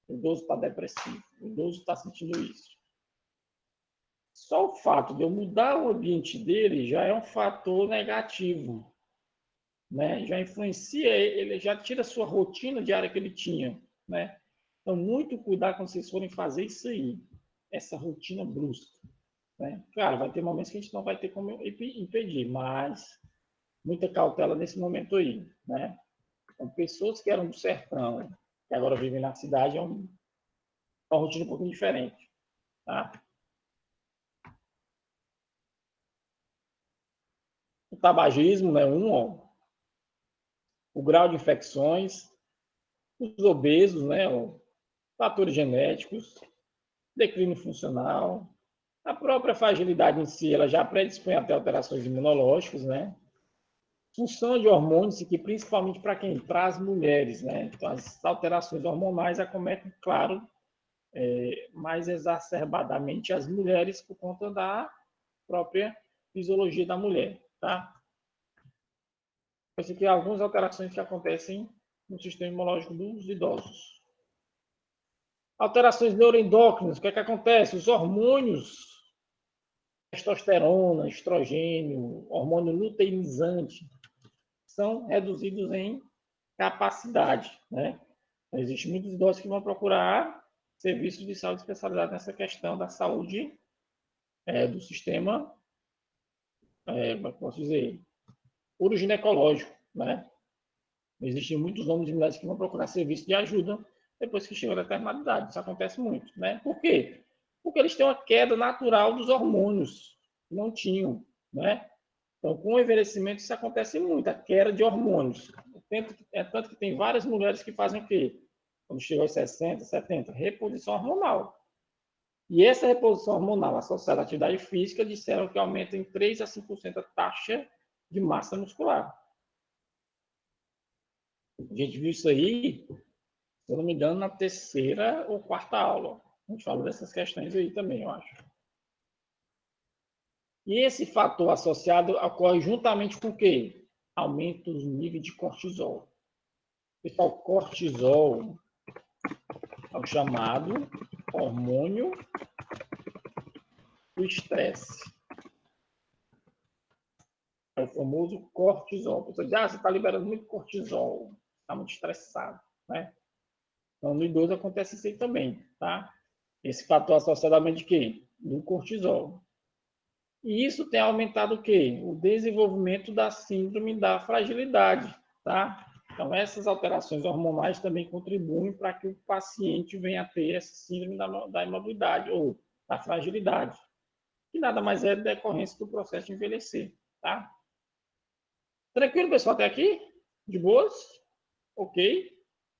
o idoso está depressivo, o idoso está sentindo isso. Só o fato de eu mudar o ambiente dele já é um fator negativo, né? Já influencia ele, já tira a sua rotina diária que ele tinha, né? Então, muito cuidado quando vocês forem fazer isso aí, essa rotina brusca, né? Claro, vai ter momentos que a gente não vai ter como impedir, mas muita cautela nesse momento aí, né? Então, pessoas que eram do sertão, que agora vivem na cidade, é uma rotina um pouquinho diferente, tá? O tabagismo, né? O grau de infecções, os obesos, né? Fatores genéticos, declínio funcional, a própria fragilidade em si, ela já predispõe até alterações imunológicas, né? Função de hormônios, que principalmente para quem? Para as mulheres, né? Então, as alterações hormonais acometem, claro, mais exacerbadamente as mulheres por conta da própria fisiologia da mulher, tá? Esse aqui é algumas alterações que acontecem no sistema imunológico dos idosos. Alterações neuroendócrinas, o que é que acontece? Os hormônios, testosterona, estrogênio, hormônio luteinizante, são reduzidos em capacidade, né? Existem muitos idosos que vão procurar serviços de saúde especializados nessa questão da saúde do sistema, como é que posso dizer, uroginecológico, né? Existem muitos homens e mulheres que vão procurar serviço de ajuda depois que chegam a determinada idade. Isso acontece muito, né? Por quê? Porque eles têm uma queda natural dos hormônios, que não tinham, né? Então, com o envelhecimento, isso acontece muito, a queda de hormônios. Tanto que tem várias mulheres que fazem o quê? Quando chegam aos 60, 70, reposição hormonal. E essa reposição hormonal associada à atividade física disseram que aumenta em 3 a 5% a taxa de massa muscular. A gente viu isso aí, se eu não me engano, na terceira ou quarta aula. A gente fala dessas questões aí também, eu acho. E esse fator associado ocorre juntamente com o quê? Aumenta o nível de cortisol. Pessoal, cortisol é o chamado hormônio do estresse. É o famoso cortisol. A pessoa diz, você está liberando muito cortisol, está muito estressado, né? Então, no idoso acontece isso aí também, tá? Esse fator associadamente de quê? Do cortisol. E isso tem aumentado o quê? O desenvolvimento da síndrome da fragilidade, tá? Então, essas alterações hormonais também contribuem para que o paciente venha a ter essa síndrome da imobilidade ou da fragilidade, que nada mais é decorrência do processo de envelhecer, tá? Tranquilo, pessoal, até aqui? De boas? Ok?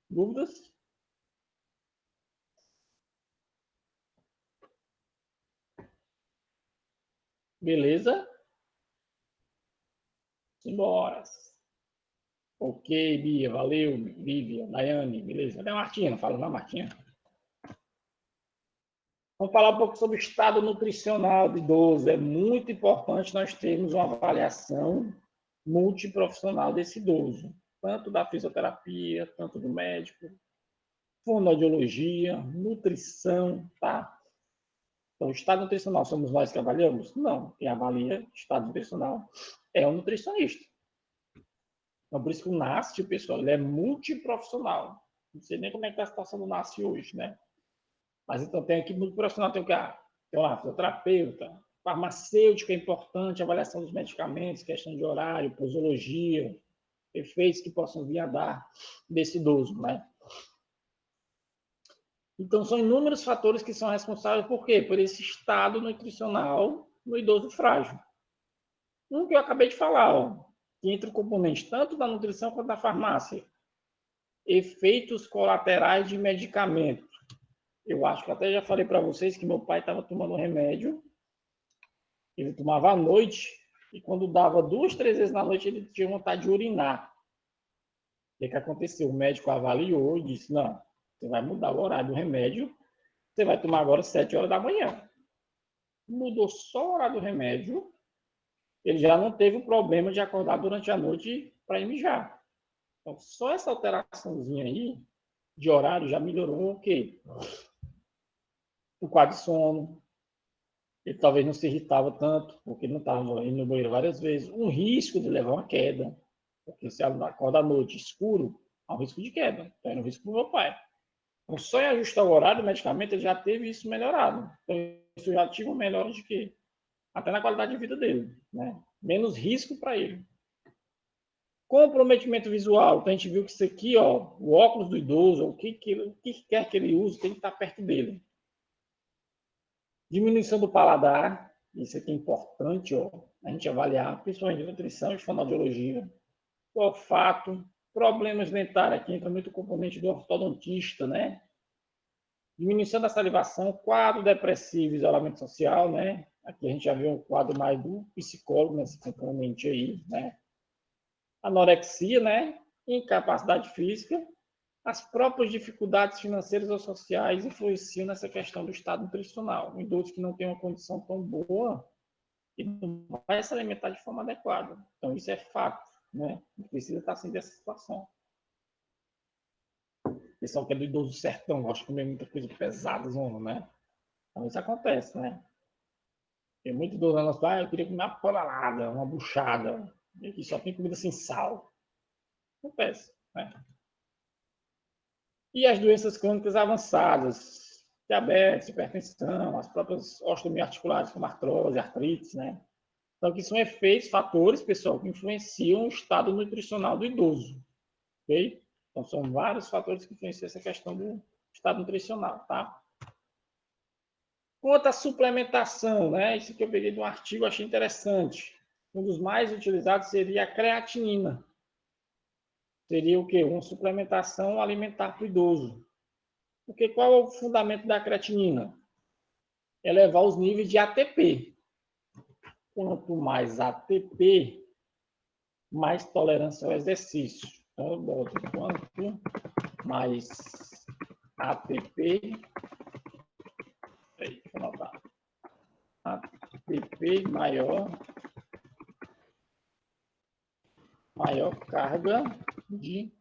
Dúvidas? Beleza? Simbora. Ok, Bia, valeu, Lívia, Daiane, beleza. Até a Martinha, fala na Martinha. Vamos falar um pouco sobre o estado nutricional do idoso. É muito importante nós termos uma avaliação multiprofissional desse idoso, tanto da fisioterapia, tanto do médico, fonoaudiologia, nutrição, tá? Então, o estado nutricional somos nós que avaliamos? Não. Quem avalia o estado nutricional é o nutricionista. Então, por isso que o NAST, pessoal, ele é multiprofissional. Não sei nem como é que está a situação do NAST hoje, né? Mas então tem aqui multiprofissional, tem o que? Tem lá, fisioterapeuta, farmacêutica é importante, avaliação dos medicamentos, questão de horário, posologia, efeitos que possam vir a dar desse idoso, né? Então, são inúmeros fatores que são responsáveis por quê? Por esse estado nutricional no idoso frágil. Um que eu acabei de falar, ó, que entra o componente tanto da nutrição quanto da farmácia. Efeitos colaterais de medicamento. Eu acho que até já falei para vocês que meu pai estava tomando um remédio, ele tomava à noite, e quando dava 2, 3 vezes na noite, ele tinha vontade de urinar. O que aconteceu? O médico avaliou e disse, não, você vai mudar o horário do remédio, você vai tomar agora 7 horas da manhã. Mudou só o horário do remédio, ele já não teve o problema de acordar durante a noite para ir mijar. Então, só essa alteraçãozinha aí de horário já melhorou o quê? O quadro de sono. Ele talvez não se irritava tanto, porque não estava indo no banheiro várias vezes. Um risco de levar uma queda, porque se ela acorda à noite escuro, há um risco de queda. Então, era um risco para o meu pai. Então, só em ajustar o horário do medicamento, ele já teve isso melhorado. Então, isso já tive uma melhora de quê? Até na qualidade de vida dele, né? Menos risco para ele. Comprometimento visual. Então, a gente viu que isso aqui, ó, o óculos do idoso, o que quer que ele use, tem que estar perto dele. Diminuição do paladar. Isso aqui é importante, ó, a gente avaliar, principalmente nutrição e fonoaudiologia. O olfato. Problemas dentários. Aqui entra muito o componente do ortodontista, né? Diminuição da salivação. Quadro depressivo, isolamento social, né? Aqui a gente já viu um quadro mais do psicólogo nesse componente aí, né? Anorexia, né? Incapacidade física. As próprias dificuldades financeiras ou sociais influenciam nessa questão do estado nutricional. Um idoso que não tem uma condição tão boa, ele não vai se alimentar de forma adequada. Então, isso é fato, né? Ele precisa estar assim dessa situação. O pessoal que é do idoso sertão, gosta de comer muita coisa pesada, né? Então, isso acontece, né? Tem muito idoso na nossa cidade, eu queria comer uma panelada, uma buchada, e aqui só tem comida sem sal. Acontece, né? E as doenças crônicas avançadas, diabetes, hipertensão, as próprias osteomiarticulares, como artrose, artrite, né? Então, que são efeitos, fatores, pessoal, que influenciam o estado nutricional do idoso, ok? Então, são vários fatores que influenciam essa questão do estado nutricional, tá? Quanto à suplementação, né? Isso que eu peguei de um artigo, achei interessante. Um dos mais utilizados seria a creatinina. Seria o quê? Uma suplementação alimentar para o idoso. Porque qual é o fundamento da creatinina? Elevar os níveis de ATP. Quanto mais ATP, mais tolerância ao exercício. Então, eu boto quanto mais ATP. Deixa eu anotar. ATP maior carga de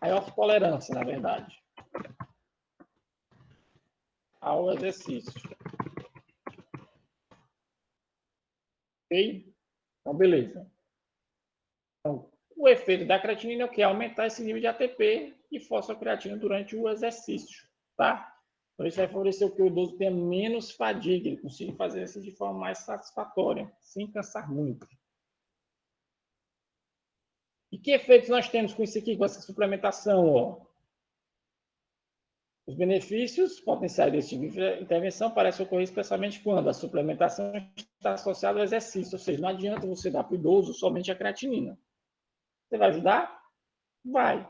maior tolerância, na verdade, ao exercício. Ok? Então, beleza. Então, o efeito da creatinina é o que? Aumentar esse nível de ATP e fosfocreatina durante o exercício, tá? Então, isso vai favorecer o que o idoso tenha menos fadiga, ele consiga fazer isso de forma mais satisfatória, sem cansar muito. E que efeitos nós temos com isso aqui, com essa suplementação? Ó? Os benefícios potenciais desse tipo de intervenção parecem ocorrer especialmente quando a suplementação está associada ao exercício, ou seja, não adianta você dar para o idoso somente a creatinina. Você vai ajudar? Vai.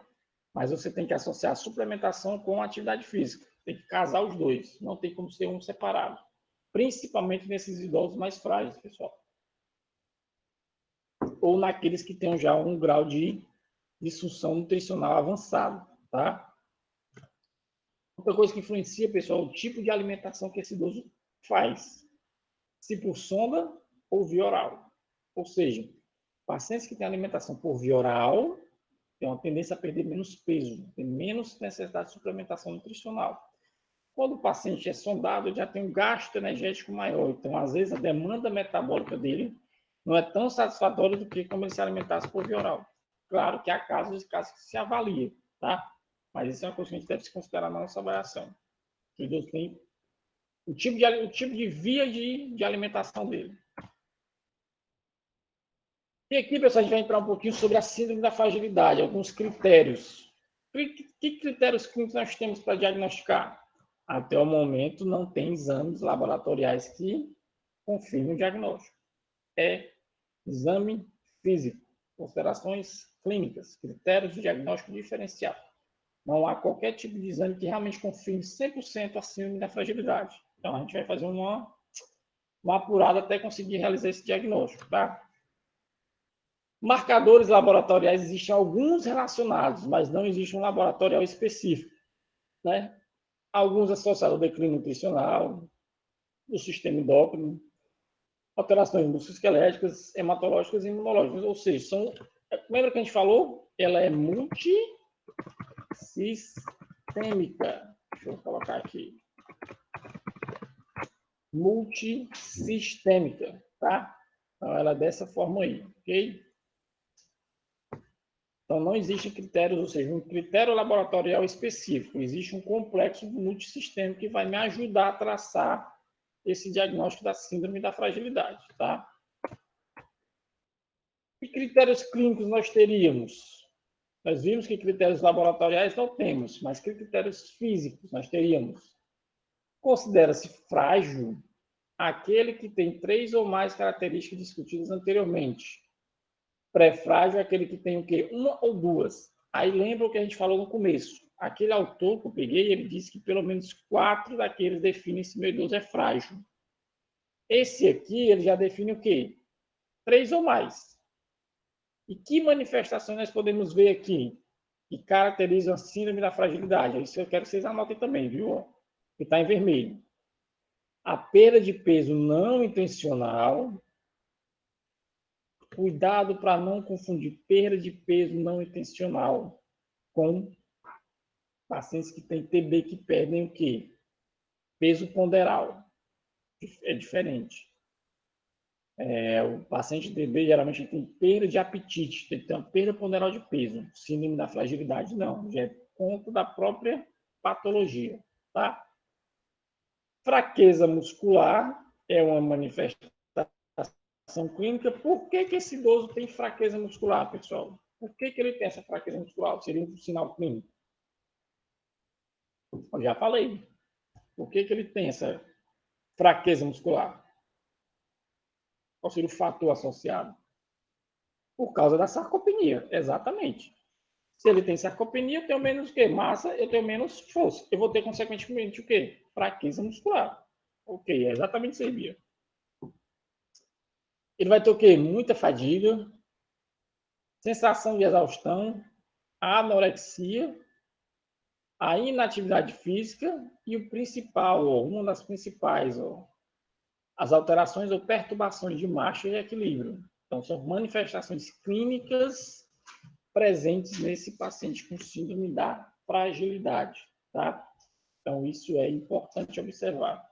Mas você tem que associar a suplementação com a atividade física. Tem que casar os dois. Não tem como ser um separado. Principalmente nesses idosos mais frágeis, pessoal. Ou naqueles que tenham já um grau de disfunção nutricional avançado, tá? Outra coisa que influencia, pessoal, é o tipo de alimentação que esse idoso faz. Se por sonda ou via oral. Ou seja, pacientes que têm alimentação por via oral têm uma tendência a perder menos peso, tem menos necessidade de suplementação nutricional. Quando o paciente é sondado, ele já tem um gasto energético maior. Então, às vezes, a demanda metabólica dele não é tão satisfatória do que como ele se alimentasse por via oral. Claro que há casos e casos que se avalia, tá? Mas isso é uma coisa que a gente deve se considerar na nossa avaliação. O idoso tem o tipo de via de alimentação dele. E aqui, pessoal, a gente vai entrar um pouquinho sobre a síndrome da fragilidade, alguns critérios. Que critérios clínicos nós temos para diagnosticar? Até o momento, não tem exames laboratoriais que confirmem o diagnóstico. É exame físico, considerações clínicas, critérios de diagnóstico diferencial. Não há qualquer tipo de exame que realmente confirme 100% a síndrome da fragilidade. Então, a gente vai fazer uma apurada até conseguir realizar esse diagnóstico, tá? Marcadores laboratoriais, existem alguns relacionados, mas não existe um laboratorial específico, né? Alguns associados ao declínio nutricional, do sistema endócrino, alterações musculoesqueléticas, hematológicas e imunológicas, ou seja, lembra que a gente falou? Ela é multissistêmica. Deixa eu colocar aqui. Multissistêmica, tá? Então, ela é dessa forma aí, ok? Então, não existem critérios, ou seja, um critério laboratorial específico. Existe um complexo multissistêmico que vai me ajudar a traçar esse diagnóstico da síndrome da fragilidade, tá? Que critérios clínicos nós teríamos? Nós vimos que critérios laboratoriais não temos, mas que critérios físicos nós teríamos? Considera-se frágil aquele que tem 3 ou mais características discutidas anteriormente. Pré-frágil é aquele que tem o quê? 1 ou 2. Aí lembra o que a gente falou no começo. Aquele autor que eu peguei, ele disse que pelo menos 4 daqueles definem se meu idoso é frágil. Esse aqui, ele já define o quê? 3 ou mais. E que manifestações nós podemos ver aqui que caracterizam a síndrome da fragilidade? Isso eu quero que vocês anotem também, viu? Que está em vermelho. A perda de peso não intencional. Cuidado para não confundir perda de peso não intencional com pacientes que têm TB que perdem o quê? Peso ponderal. É diferente. O paciente de TB geralmente tem perda de apetite, tem que ter uma perda ponderal de peso. Síndrome da fragilidade, não. Já é ponto da própria patologia, tá? Fraqueza muscular é uma manifestação clínica. Por que esse idoso tem fraqueza muscular, pessoal? Por que ele tem essa fraqueza muscular? Seria um sinal clínico. Eu já falei. Por que ele tem essa fraqueza muscular? Qual seria o fator associado? Por causa da sarcopenia, exatamente. Se ele tem sarcopenia, eu tenho menos o quê? Massa, eu tenho menos força. Eu vou ter, consequentemente, o quê? Fraqueza muscular. Ok, é exatamente isso aí, Bia. Ele vai ter o quê? Muita fadiga, sensação de exaustão, anorexia, a inatividade física e o principal, uma das principais, as alterações ou perturbações de marcha e equilíbrio. Então, são manifestações clínicas presentes nesse paciente com síndrome da fragilidade, tá? Então, isso é importante observar.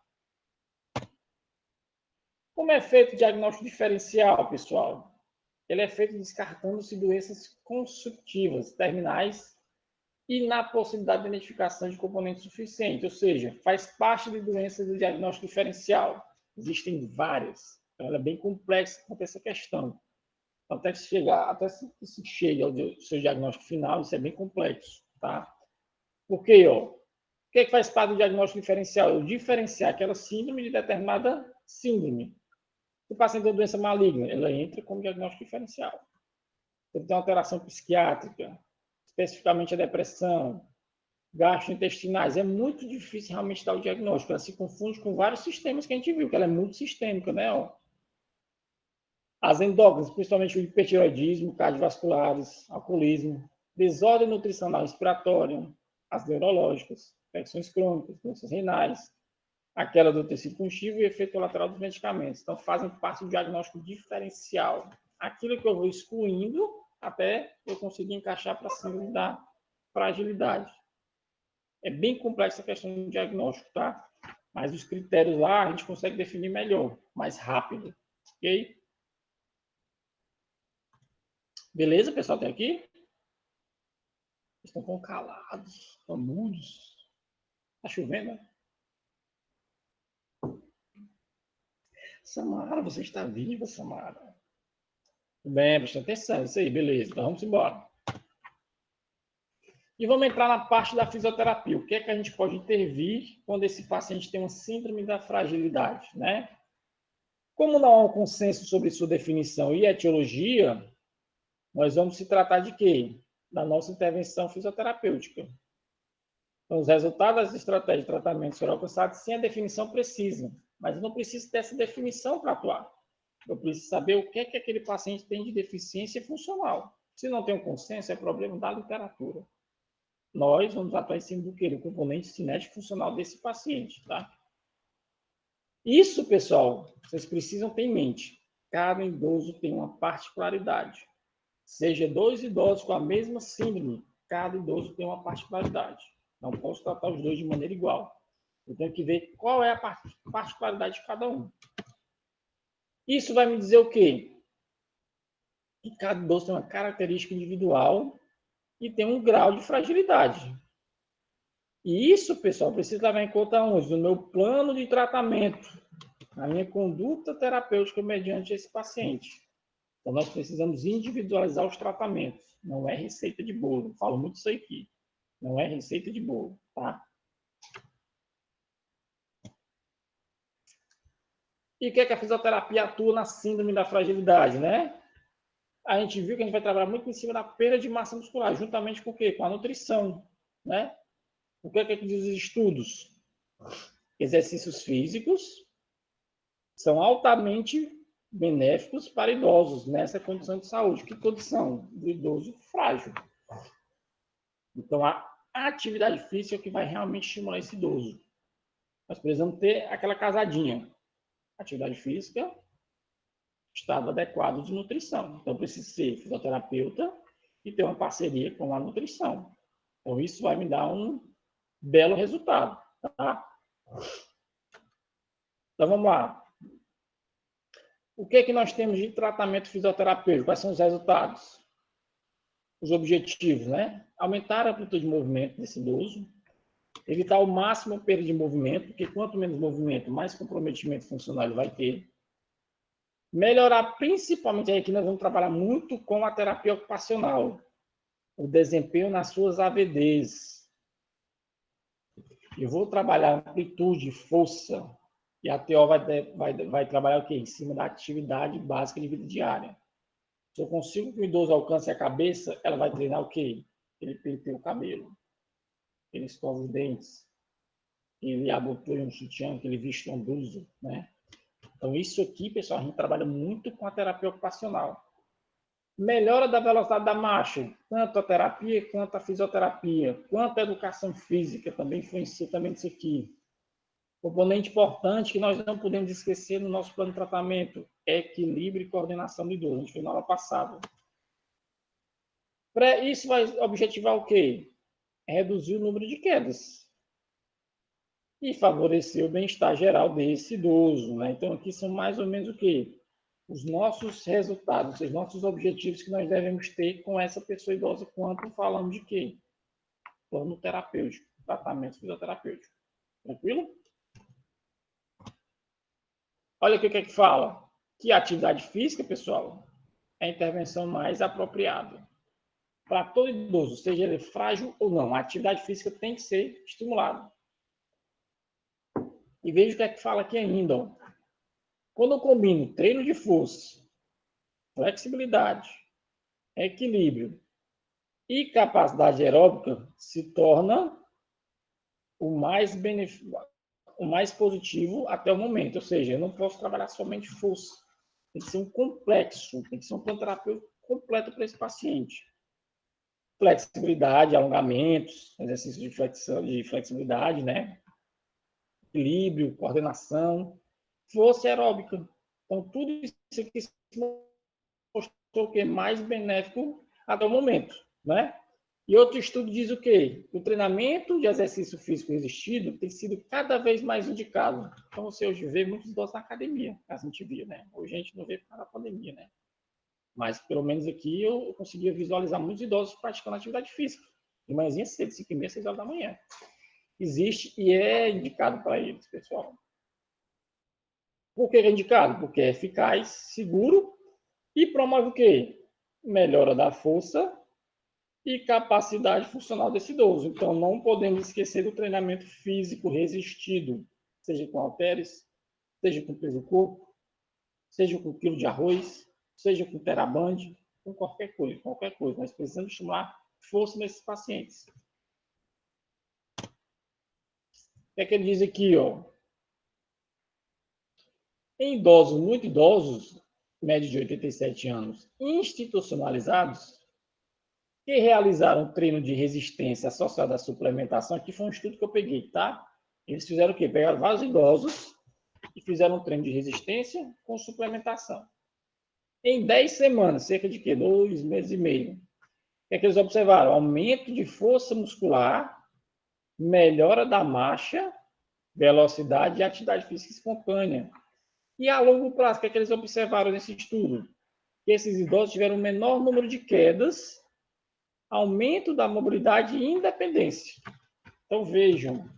Como é feito o diagnóstico diferencial, pessoal? Ele é feito descartando-se doenças consultivas, terminais, e na possibilidade de identificação de componentes suficientes, ou seja, faz parte de doenças do diagnóstico diferencial. Existem várias. Então, ela é bem complexa quanto a essa questão. Até que se chegue ao seu diagnóstico final, isso é bem complexo, tá? Porque, ó, o que faz parte do diagnóstico diferencial? Eu diferenciar aquela síndrome de determinada síndrome. Se o paciente tem doença maligna, ela entra como diagnóstico diferencial. Se ele tem alteração psiquiátrica, especificamente a depressão, gastrointestinais, é muito difícil realmente dar o diagnóstico. Ela se confunde com vários sistemas que a gente viu, que ela é muito sistêmica, né? Ó. As endócrinas, principalmente o hipertiroidismo, cardiovasculares, alcoolismo, desordem nutricional respiratória, as neurológicas, infecções crônicas, doenças renais, a queda do tecido conjuntivo e efeito colateral dos medicamentos. Então, fazem parte do diagnóstico diferencial. Aquilo que eu vou excluindo até eu conseguir encaixar para a síndrome da fragilidade. É bem complexa a questão do diagnóstico, tá? Mas os critérios lá a gente consegue definir melhor, mais rápido. Ok? Beleza, pessoal? Até aqui? Estão calados, estão mudos. Tá chovendo, né? Samara, você está viva, Samara? Tudo bem, presta atenção. Isso aí, beleza. Então vamos embora. E vamos entrar na parte da fisioterapia. O que é que a gente pode intervir quando esse paciente tem uma síndrome da fragilidade, né? Como não há um consenso sobre sua definição e etiologia, nós vamos se tratar de quê? Da nossa intervenção fisioterapêutica. Então, os resultados das estratégias de tratamento serão alcançados sem a definição precisa. Mas eu não preciso dessa definição para atuar. Eu preciso saber o que é que aquele paciente tem de deficiência funcional. Se não tem um consenso, é problema da literatura. Nós vamos atuar em cima do quê? Do componente cinético funcional desse paciente, tá? Isso, pessoal, vocês precisam ter em mente. Cada idoso tem uma particularidade. Seja dois idosos com a mesma síndrome, cada idoso tem uma particularidade. Não posso tratar os dois de maneira igual. Eu tenho que ver qual é a particularidade de cada um. Isso vai me dizer o quê? Que cada idoso tem uma característica individual e tem um grau de fragilidade. E isso, pessoal, precisa levar em conta onde? No meu plano de tratamento, na minha conduta terapêutica mediante esse paciente. Então, nós precisamos individualizar os tratamentos. Não é receita de bolo. Eu falo muito isso aqui. Não é receita de bolo, tá? E o que é que a fisioterapia atua na síndrome da fragilidade, né? A gente viu que a gente vai trabalhar muito em cima da perda de massa muscular, juntamente com o quê? Com a nutrição, né? O que é que diz os estudos? Exercícios físicos são altamente benéficos para idosos nessa condição de saúde. Que condição? Do idoso frágil. Então, a atividade física é o que vai realmente estimular esse idoso. Nós precisamos ter aquela casadinha. Atividade física, estado adequado de nutrição. Então, preciso ser fisioterapeuta e ter uma parceria com a nutrição. Então, isso vai me dar um belo resultado. Tá? Então, vamos lá. O que é que nós temos de tratamento fisioterapêutico? Quais são os resultados? Os objetivos, né? Aumentar a amplitude de movimento desse idoso, evitar ao máximo a perda de movimento, porque quanto menos movimento, mais comprometimento funcional ele vai ter. Melhorar, principalmente, aí que nós vamos trabalhar muito com a terapia ocupacional, o desempenho nas suas AVDs. Eu vou trabalhar amplitude, força, e a TO vai trabalhar o quê? Em cima da atividade básica de vida diária. Se eu consigo que o idoso alcance a cabeça, ela vai treinar o quê? Ele penteia o cabelo, ele escova os dentes, ele abotoa um sutiã, que ele veste uma blusa, né? Então, isso aqui, pessoal, a gente trabalha muito com a terapia ocupacional. Melhora da velocidade da marcha, tanto a terapia quanto a fisioterapia, quanto a educação física também influencia também nisso aqui. Componente importante que nós não podemos esquecer no nosso plano de tratamento é equilíbrio e coordenação do idoso. A gente viu na aula passada. Isso vai objetivar o quê? Reduzir o número de quedas e favorecer o bem-estar geral desse idoso, né? Então, aqui são mais ou menos o quê? Os nossos resultados, os nossos objetivos que nós devemos ter com essa pessoa idosa quando falamos de quê? Plano terapêutico, tratamento fisioterapêutico. Tranquilo? Olha aqui o que é que fala. Que a atividade física, pessoal, é a intervenção mais apropriada. Para todo idoso, seja ele frágil ou não, a atividade física tem que ser estimulada. E veja o que é que fala aqui ainda. Ó. Quando eu combino treino de força, flexibilidade, equilíbrio e capacidade aeróbica, se torna o mais positivo até o momento. Ou seja, eu não posso trabalhar somente força. Tem que ser um complexo, tem que ser um plano terapêutico completo para esse paciente. Flexibilidade, alongamentos, exercícios de flexibilidade, né? Equilíbrio, coordenação, força aeróbica. Então, tudo isso aqui se mostrou o que é mais benéfico até o momento, né? E outro estudo diz o quê? O treinamento de exercício físico resistido tem sido cada vez mais indicado. Então, você hoje vê muitos idosos na academia, a gente via, né? Hoje a gente não vê por causa da pandemia, né? Mas, pelo menos aqui, eu conseguia visualizar muitos idosos praticando atividade física. De manhãzinha cedo, 5h30, 6 horas da manhã. Existe e é indicado para eles, pessoal. Por que é indicado? Porque é eficaz, seguro e promove o quê? Melhora da força e capacidade funcional desse idoso. Então, não podemos esquecer do treinamento físico resistido, seja com halteres, seja com peso do corpo, seja com quilo de arroz, seja com teraband, com qualquer coisa, qualquer coisa. Nós precisamos estimular força nesses pacientes. O que é que ele diz aqui, ó? Em idosos, muito idosos, média de 87 anos, institucionalizados, que realizaram treino de resistência associado à suplementação, aqui foi um estudo que eu peguei, tá? Eles fizeram o quê? Pegaram vários idosos e fizeram um treino de resistência com suplementação. Em 10 semanas, cerca de quê? 2 meses e meio. O que é que eles observaram? Aumento de força muscular, melhora da marcha, velocidade e atividade física espontânea. E a longo prazo, o que é que eles observaram nesse estudo? Que esses idosos tiveram um menor número de quedas, aumento da mobilidade e independência. Então, vejam,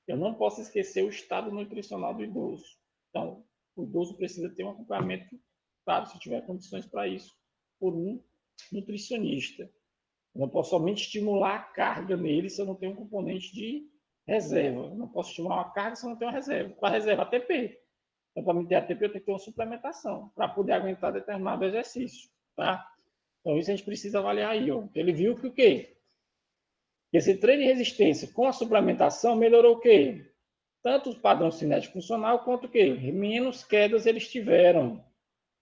eu não posso esquecer o estado nutricional do idoso. Então, o idoso precisa ter um acompanhamento, claro, se tiver condições para isso, por um nutricionista. Eu não posso somente estimular a carga nele se eu não tenho um componente de reserva. Eu não posso estimular uma carga se eu não tenho uma reserva. Para reserva ATP. Então, para me ter ATP, eu tenho que ter uma suplementação para poder aguentar determinado exercício. Tá? Então, isso a gente precisa avaliar aí. Ó. Ele viu que o quê? Esse treino de resistência com a suplementação melhorou o quê? Tanto o padrão cinético funcional quanto o quê? Menos quedas eles tiveram.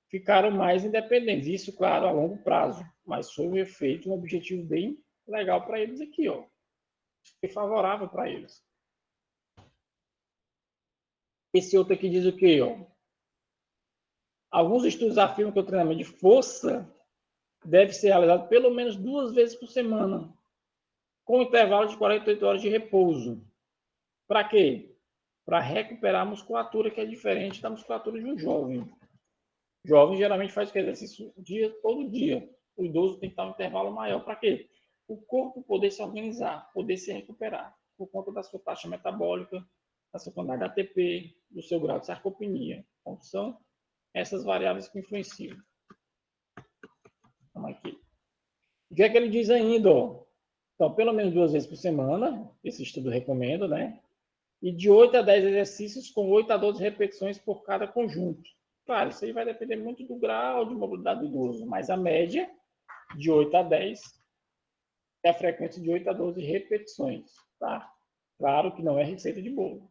Ficaram mais independentes. Isso, claro, a longo prazo. Mas foi um efeito, um objetivo bem legal para eles aqui. Ó. Foi favorável para eles. Esse outro aqui diz o quê? Ó? Alguns estudos afirmam que o treinamento de força deve ser realizado pelo menos 2 vezes por semana, com intervalo de 48 horas de repouso. Para quê? Para recuperar a musculatura, que é diferente da musculatura de um jovem. O jovem geralmente faz exercício todo dia. O idoso tem que estar um intervalo maior. Para quê? O corpo poder se organizar, poder se recuperar, por conta da sua taxa metabólica, da sua quantidade de ATP, do seu grau de sarcopenia. Então, são essas variáveis que influenciam. Vamos aqui. O que é que ele diz ainda? Ó? Então, pelo menos 2 vezes por semana, esse estudo recomenda, né? E de 8 a 10 exercícios com 8 a 12 repetições por cada conjunto. Claro, isso aí vai depender muito do grau de mobilidade do idoso, mas a média de 8 a 10 é a frequência de 8 a 12 repetições, tá? Claro que não é receita de bolo.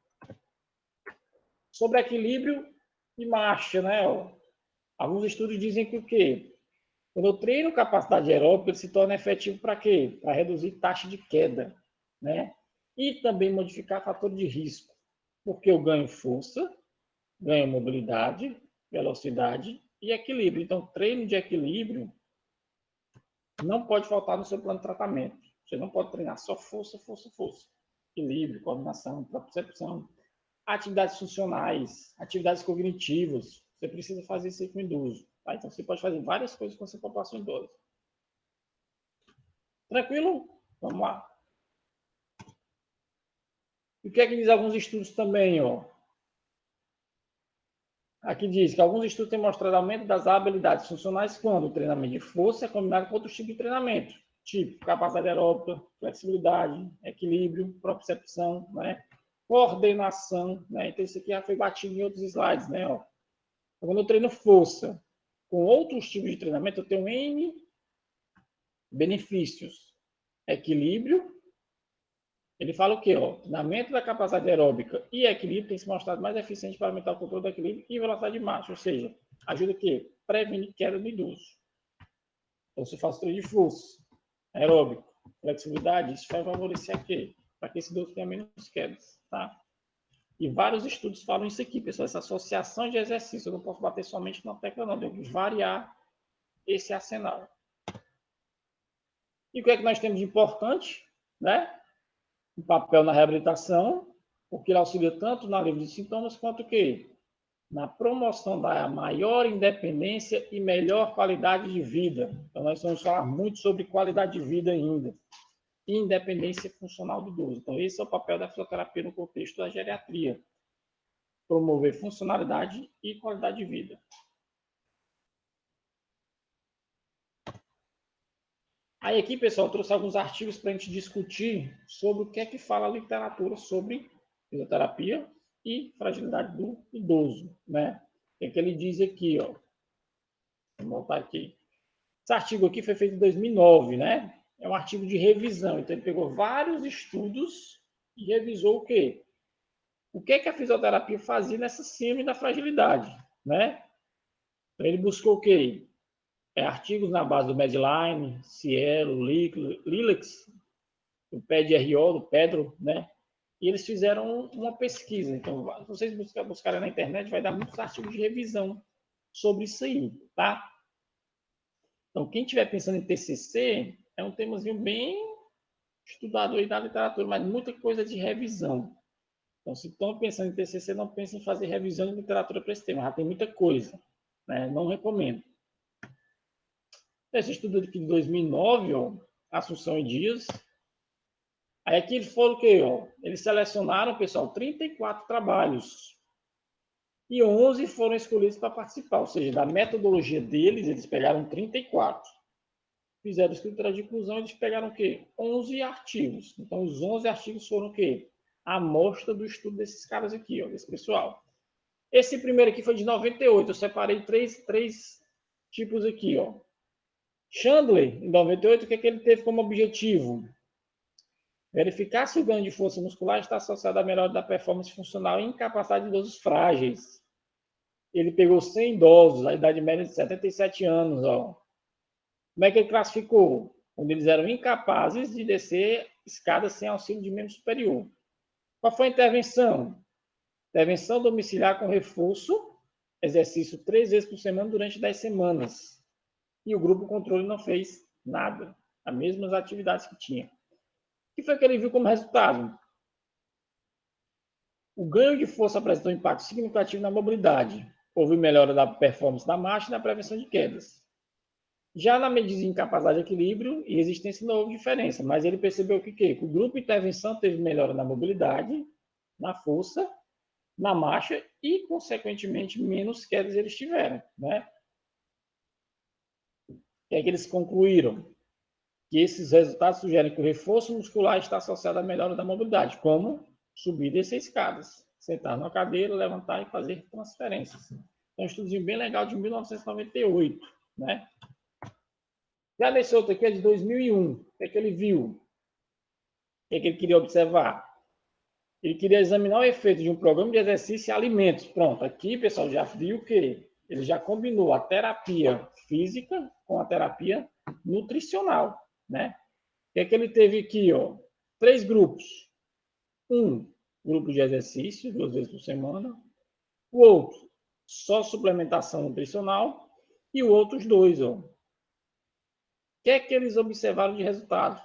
Sobre equilíbrio e marcha, né? Ó, alguns estudos dizem que o quê? Quando eu treino capacidade aeróbica, ele se torna efetivo para quê? Para reduzir taxa de queda, né? E também modificar fator de risco. Porque eu ganho força, ganho mobilidade, velocidade e equilíbrio. Então, treino de equilíbrio não pode faltar no seu plano de tratamento. Você não pode treinar só força, força, força. Equilíbrio, coordenação, propriocepção, atividades funcionais, atividades cognitivas. Você precisa fazer isso aí com o idoso. Tá? Então, você pode fazer várias coisas com essa população idosa. Tranquilo? Vamos lá. E o que é que diz alguns estudos também, ó? Aqui diz que alguns estudos têm mostrado aumento das habilidades funcionais quando o treinamento de força é combinado com outros tipos de treinamento, tipo capacidade aeróbica, flexibilidade, equilíbrio, propriocepção, né? Coordenação, né? Então, isso aqui já foi batido em outros slides, né? Ó. Quando eu treino força com outros tipos de treinamento, eu tenho N benefícios. Equilíbrio, ele fala o quê? Ó? Treinamento da capacidade aeróbica e equilíbrio tem se mostrado mais eficiente para aumentar o controle do equilíbrio e velocidade de marcha, ou seja, ajuda o quê? Prevenir queda no idoso. Então, se eu faço treino de força, aeróbico, flexibilidade, isso vai favorecer a quê? Para que esse idoso tenha menos quedas, tá? E vários estudos falam isso aqui, pessoal, essa associação de exercício. Eu não posso bater somente na tecla, não, tenho que variar esse arsenal. E o que é que nós temos de importante, né? O papel na reabilitação, porque ele auxilia tanto na livre de sintomas quanto que na promoção da maior independência e melhor qualidade de vida. Então, nós vamos falar muito sobre qualidade de vida ainda. E independência funcional do idoso. Então, esse é o papel da fisioterapia no contexto da geriatria. Promover funcionalidade e qualidade de vida. Aí aqui, pessoal, eu trouxe alguns artigos para a gente discutir sobre o que é que fala a literatura sobre fisioterapia e fragilidade do idoso, né? O que ele diz aqui, ó. Vou voltar aqui. Esse artigo aqui foi feito em 2009, né? É um artigo de revisão. Então, ele pegou vários estudos e revisou o quê? O que é que a fisioterapia fazia nessa síndrome da fragilidade, né? Então, ele buscou o quê? Artigos na base do Medline, Cielo, Lilex, do PEDRO, do Pedro, né? E eles fizeram uma pesquisa. Então, se vocês buscarem na internet, vai dar muitos artigos de revisão sobre isso aí, tá? Então, quem estiver pensando em TCC, é um temazinho bem estudado aí da literatura, mas muita coisa de revisão. Então, se estão pensando em TCC, não pensem em fazer revisão de literatura para esse tema, já tem muita coisa, né? Não recomendo. Esse estudo aqui de 2009, ó, Assunção e Dias. Aí aqui eles foram o quê? Ó? Eles selecionaram, pessoal, 34 trabalhos. E 11 foram escolhidos para participar. Ou seja, da metodologia deles, eles pegaram 34. Fizeram escritura de inclusão, eles pegaram o quê? 11 artigos. Então, os 11 artigos foram o quê? A amostra do estudo desses caras aqui, ó, desse pessoal. Esse primeiro aqui foi de 98. Eu separei três tipos aqui, ó. Chandler, em 98, o que ele teve como objetivo? Verificar se o ganho de força muscular está associado à melhora da performance funcional e incapacidade de idosos frágeis. Ele pegou 100 idosos, a idade média de 77 anos. Ó. Como é que ele classificou? Onde eles eram incapazes de descer escadas sem auxílio de membro superior. Qual foi a intervenção? Intervenção domiciliar com reforço, exercício 3 vezes por semana durante 10 semanas. E o grupo controle não fez nada. As mesmas atividades que tinha. O que foi que ele viu como resultado? O ganho de força apresentou um impacto significativo na mobilidade. Houve melhora da performance da marcha e na prevenção de quedas. Já na medida de incapacidade de equilíbrio e resistência não houve diferença, mas ele percebeu que o grupo de intervenção teve melhora na mobilidade, na força, na marcha e, consequentemente, menos quedas eles tiveram. Né? O que é que eles concluíram? Que esses resultados sugerem que o reforço muscular está associado à melhora da mobilidade, como subir e descer escadas, sentar numa cadeira, levantar e fazer transferências. É um estudozinho bem legal de 1998, né? Já nesse outro aqui é de 2001. O que é que ele viu? O que é que ele queria observar? Ele queria examinar o efeito de um programa de exercício e alimentos. Pronto, aqui, pessoal, já viu que ele já combinou a terapia física com a terapia nutricional, né? O que é que ele teve aqui, ó? 3 grupos. Um, grupo de exercício, 2 vezes por semana. O outro, só suplementação nutricional. E o outro, os dois. Ó. O que é que eles observaram de resultado?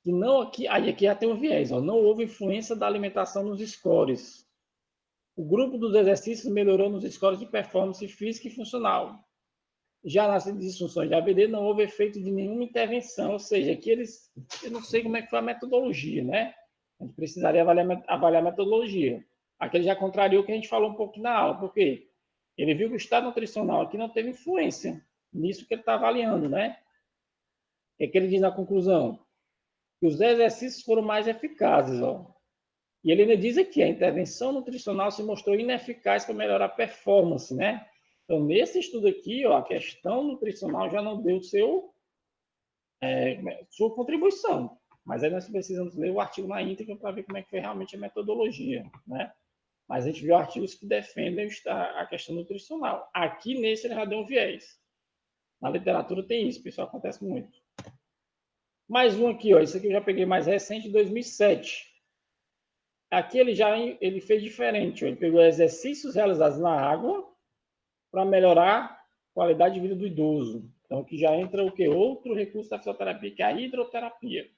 Que não aqui já tem um viés, ó, não houve influência da alimentação nos scores. O grupo dos exercícios melhorou nos scores de performance física e funcional. Já nas disfunções de ABD não houve efeito de nenhuma intervenção, ou seja, aqui eu não sei como é que foi a metodologia, né? A gente precisaria avaliar a metodologia. Aqui ele já contrariou o que a gente falou um pouco na aula, porque ele viu que o estado nutricional aqui não teve influência nisso que ele está avaliando, né? O que ele diz na conclusão? Que os exercícios foram mais eficazes, ó. E ele ainda diz aqui, a intervenção nutricional se mostrou ineficaz para melhorar a performance, né? Então, nesse estudo aqui, ó, a questão nutricional já não deu sua contribuição. Mas aí nós precisamos ler o artigo na íntegra para ver como é que foi realmente a metodologia, né? Mas a gente viu artigos que defendem a questão nutricional. Aqui, nesse, ele já deu um viés. Na literatura tem isso, pessoal, acontece muito. Mais um aqui, ó, esse aqui eu já peguei mais recente, 2007. Aqui ele fez diferente, ó. Ele pegou exercícios realizados na água para melhorar a qualidade de vida do idoso. Então, aqui já entra o que? Outro recurso da fisioterapia, que é a hidroterapia.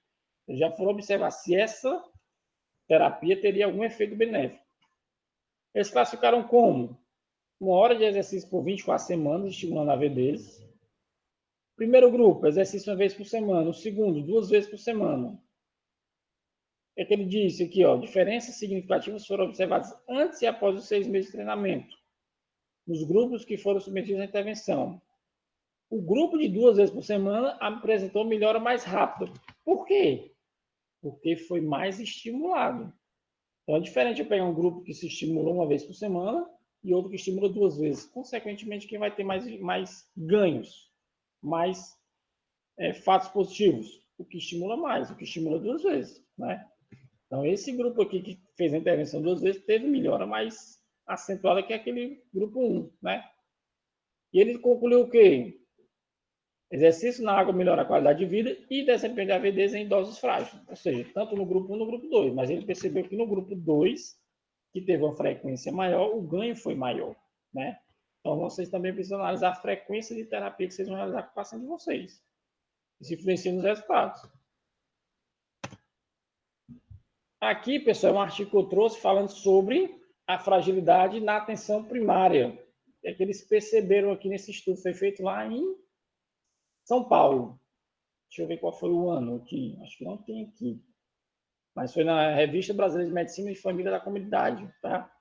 Eles já foram observar se essa terapia teria algum efeito benéfico. Eles classificaram como? 1 hora de exercício por 24 semanas, estimulando a VDs. Primeiro grupo, exercício 1 vez por semana. O segundo, 2 vezes por semana. O que é que ele disse aqui? Ó, diferenças significativas foram observadas antes e após os 6 meses de treinamento, nos grupos que foram submetidos à intervenção. O grupo de 2 vezes por semana apresentou melhora mais rápida. Por quê? Porque foi mais estimulado. Então é diferente eu pegar um grupo que se estimula 1 vez por semana e outro que estimula 2 vezes. Consequentemente, quem vai ter mais ganhos, mais fatos positivos? O que estimula mais, o que estimula 2 vezes, né? Então, esse grupo aqui que fez a intervenção 2 vezes teve melhora mais acentuada que aquele grupo 1, né? E ele concluiu o quê? Exercício na água melhora a qualidade de vida e desempenho de AVDs em idosos frágeis. Ou seja, tanto no grupo 1 no grupo 2. Mas ele percebeu que no grupo 2, que teve uma frequência maior, o ganho foi maior, né? Então, vocês também precisam analisar a frequência de terapia que vocês vão realizar com o paciente de vocês. Isso influencia nos resultados. Aqui, pessoal, é um artigo que eu trouxe falando sobre a fragilidade na atenção primária. É que eles perceberam aqui nesse estudo, foi feito lá em São Paulo. Deixa eu ver qual foi o ano aqui. Acho que não tem aqui. Mas foi na Revista Brasileira de Medicina e Família da Comunidade, tá?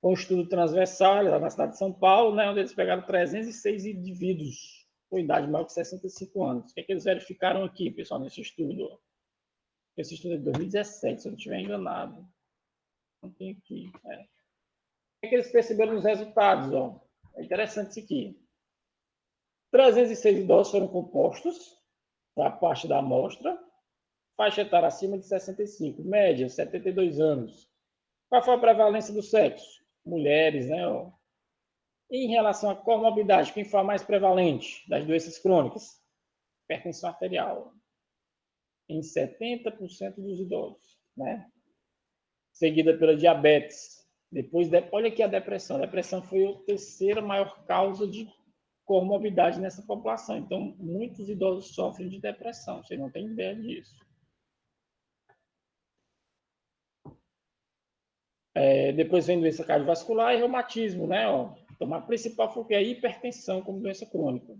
Com um estudo transversal, lá na cidade de São Paulo, né, onde eles pegaram 306 indivíduos com idade maior que 65 anos. O que é que eles verificaram aqui, pessoal, nesse estudo? Esse estudo é de 2017, se eu não estiver enganado. Não tem aqui. O que é que eles perceberam nos resultados? Ó? É interessante isso aqui. 306 idosos foram compostos da parte da amostra, faixa etária acima de 65, média 72 anos. Qual foi a prevalência do sexo? Mulheres, né? Ó. Em relação à comorbidade, quem foi a mais prevalente das doenças crônicas? Hipertensão arterial, em 70% dos idosos, né? Seguida pela diabetes. Depois, olha aqui a depressão. A depressão foi a terceira maior causa de comorbidade nessa população. Então, muitos idosos sofrem de depressão. Vocês não têm ideia disso. Depois vem doença cardiovascular e reumatismo, né? Ó. Então, a principal foi a hipertensão como doença crônica.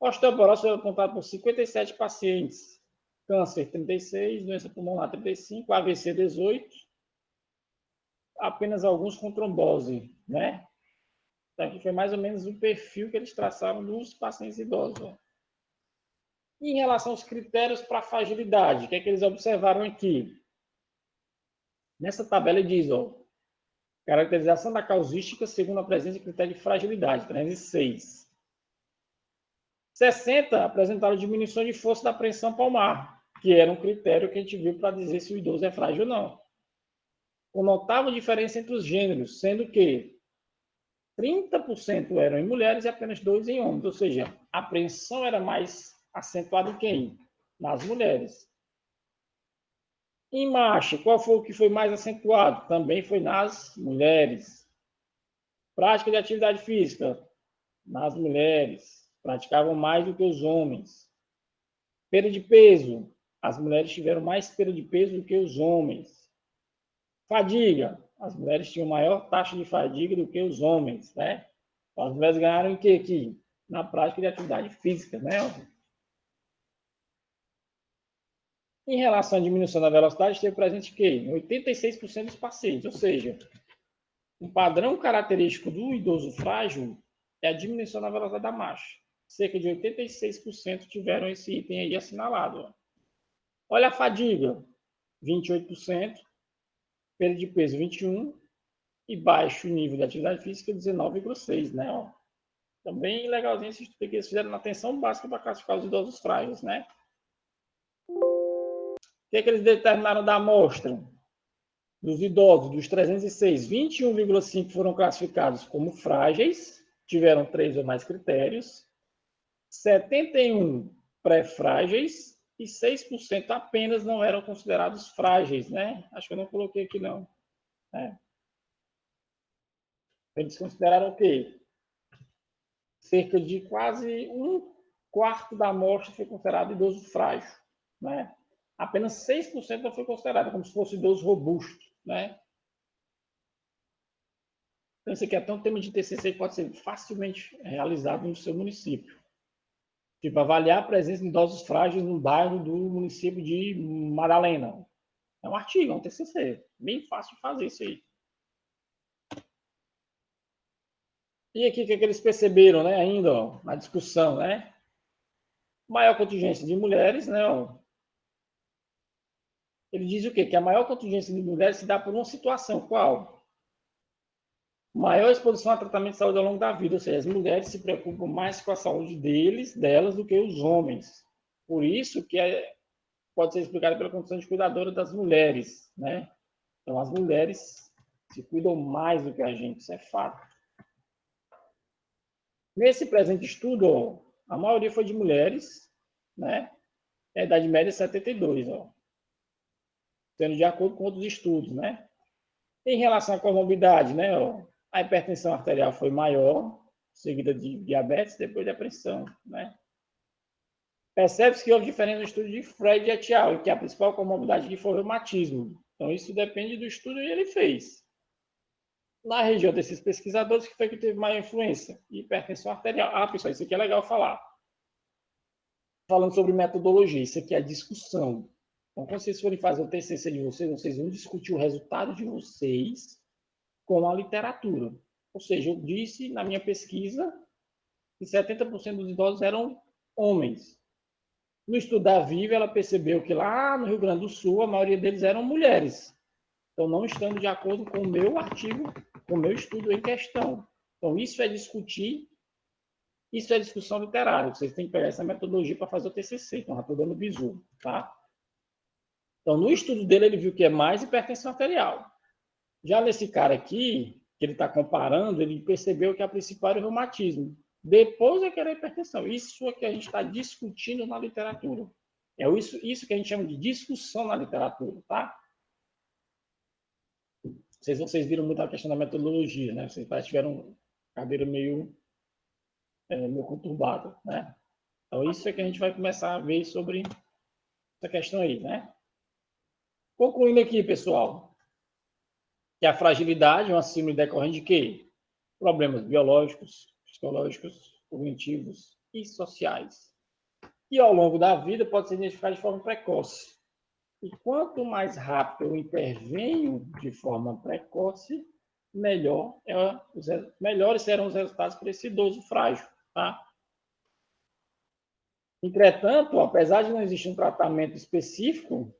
Osteoporose foi apontado por 57 pacientes. Câncer, 36, doença pulmonar, 35, AVC, 18. Apenas alguns com trombose, né? Então, aqui foi mais ou menos o perfil que eles traçaram dos pacientes idosos. Ó. Em relação aos critérios para fragilidade, o que é que eles observaram aqui? Nessa tabela diz, ó, caracterização da causística segundo a presença de critério de fragilidade, 306. 60 apresentaram diminuição de força da pressão palmar, que era um critério que a gente viu para dizer se o idoso é frágil ou não. Com notável diferença entre os gêneros, sendo que 30% eram em mulheres e apenas 2% em homens. Ou seja, a pressão era mais acentuada em quem? Nas mulheres. Em marcha, qual foi o que foi mais acentuado? Também foi nas mulheres. Prática de atividade física, nas mulheres. Praticavam mais do que os homens. Perda de peso, as mulheres tiveram mais perda de peso do que os homens. Fadiga, as mulheres tinham maior taxa de fadiga do que os homens, né? As mulheres ganharam em quê aqui? Na prática de atividade física, né? Em relação à diminuição da velocidade, esteve presente que em 86% dos pacientes, ou seja, um padrão característico do idoso frágil é a diminuição da velocidade da marcha. Cerca de 86% tiveram esse item aí assinalado. Olha a fadiga, 28%, perda de peso 21% e baixo nível de atividade física 19,6%, né? Ó. Também legalzinho esse estudo que eles fizeram na atenção básica para classificar os idosos frágeis, né? O que é que eles determinaram da amostra? Dos idosos, dos 306, 21,5 foram classificados como frágeis, tiveram 3 ou mais critérios, 71 pré-frágeis e 6% apenas não eram considerados frágeis, né? Acho que eu não coloquei aqui, não. Eles consideraram o quê? Cerca de quase um quarto da amostra foi considerado idoso frágil, né? Apenas 6% não foi considerado, como se fosse idoso robusto, né? Então, isso aqui é até um tema de TCC que pode ser facilmente realizado no seu município. Tipo, avaliar a presença de idosos frágeis no bairro do município de Madalena. É um artigo, é um TCC. Bem fácil de fazer isso aí. E aqui, o que eles perceberam, né, ainda, ó, na discussão, né? Maior contingência de mulheres, né, ó. Ele diz o quê? Que a maior contingência de mulheres se dá por uma situação. Qual? Maior exposição a tratamento de saúde ao longo da vida, ou seja, as mulheres se preocupam mais com a saúde delas, do que os homens. Por isso que pode ser explicado pela condição de cuidadora das mulheres, né? Então, as mulheres se cuidam mais do que a gente, isso é fato. Nesse presente estudo, ó, a maioria foi de mulheres, né? A idade média é 72, ó, sendo de acordo com outros estudos, né? Em relação à comorbidade, né? Ó, a hipertensão arterial foi maior, seguida de diabetes, depois da pressão, né? Percebe-se que houve diferença no estudo de Fred et al., que a principal comorbidade aqui foi o reumatismo. Então, isso depende do estudo que ele fez. Na região desses pesquisadores, que foi que teve maior influência? Hipertensão arterial. Ah, pessoal, isso aqui é legal falar. Falando sobre metodologia, isso aqui é discussão. Então, quando vocês forem fazer o TCC de vocês vão discutir o resultado de vocês com a literatura. Ou seja, eu disse na minha pesquisa que 70% dos idosos eram homens. No estudo da Viva, ela percebeu que lá no Rio Grande do Sul, a maioria deles eram mulheres. Então, não estando de acordo com o meu artigo, com o meu estudo em questão. Então, isso é discutir, isso é discussão literária. Vocês têm que pegar essa metodologia para fazer o TCC. Então, já estou dando bizu, tá? Então, no estudo dele, ele viu que é mais hipertensão arterial. Já nesse cara aqui, que ele está comparando, ele percebeu que a principal era o reumatismo. Depois é que era a hipertensão. Isso é que a gente está discutindo na literatura. É isso que a gente chama de discussão na literatura, tá? Vocês viram muito a questão da metodologia, né? Vocês tiveram cadeira meio conturbada, né? Então, isso é que a gente vai começar a ver sobre essa questão aí, né? Concluindo aqui, pessoal, que a fragilidade é uma síndrome decorrente de quê? Problemas biológicos, psicológicos, cognitivos e sociais. E ao longo da vida pode ser identificado de forma precoce. E quanto mais rápido eu intervenho de forma precoce, melhores serão os resultados para esse idoso frágil. Tá? Entretanto, apesar de não existir um tratamento específico,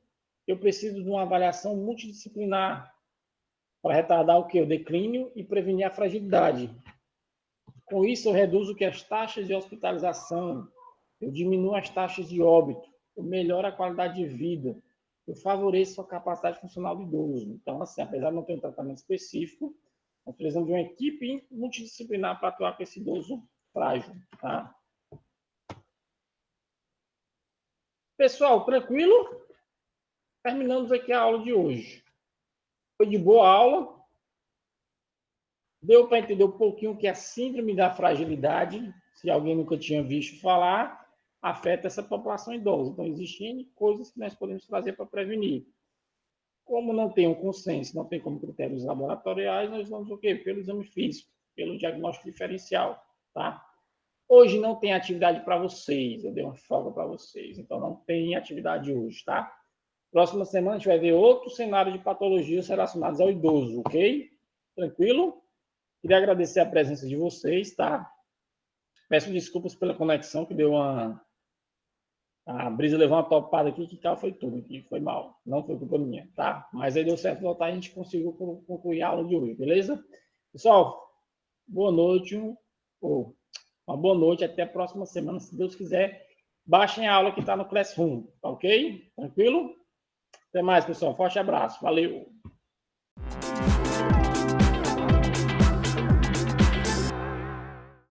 eu preciso de uma avaliação multidisciplinar para retardar o quê? O declínio e prevenir a fragilidade. Com isso, eu reduzo as taxas de hospitalização, eu diminuo as taxas de óbito, eu melhoro a qualidade de vida, eu favoreço a capacidade funcional do idoso. Então, assim, apesar de não ter um tratamento específico, nós precisamos de uma equipe multidisciplinar para atuar com esse idoso frágil. Tá? Pessoal, tranquilo? terminamos aqui a aula de hoje. Foi de boa aula. Deu para entender um pouquinho o que é a síndrome da fragilidade. Se alguém nunca tinha visto falar, afeta essa população idosa. Então, existem coisas que nós podemos fazer para prevenir. Como não tem um consenso, não tem como critérios laboratoriais, nós vamos o quê? Pelo exame físico, pelo diagnóstico diferencial, tá? Hoje não tem atividade para vocês, eu dei uma folga para vocês, então não tem atividade hoje, tá? Próxima semana a gente vai ver outro cenário de patologias relacionadas ao idoso, ok? Tranquilo? Queria agradecer a presença de vocês, tá? Peço desculpas pela conexão, que deu uma... A brisa levou uma topada aqui, que tal foi tudo, que foi mal. Não foi culpa minha, tá? Mas aí deu certo voltar e a gente conseguiu concluir a aula de hoje, beleza? Pessoal, boa noite. Uma boa noite, até a próxima semana, se Deus quiser. Baixem a aula que está no Classroom, ok? Tranquilo? Até mais, pessoal. Forte abraço. Valeu!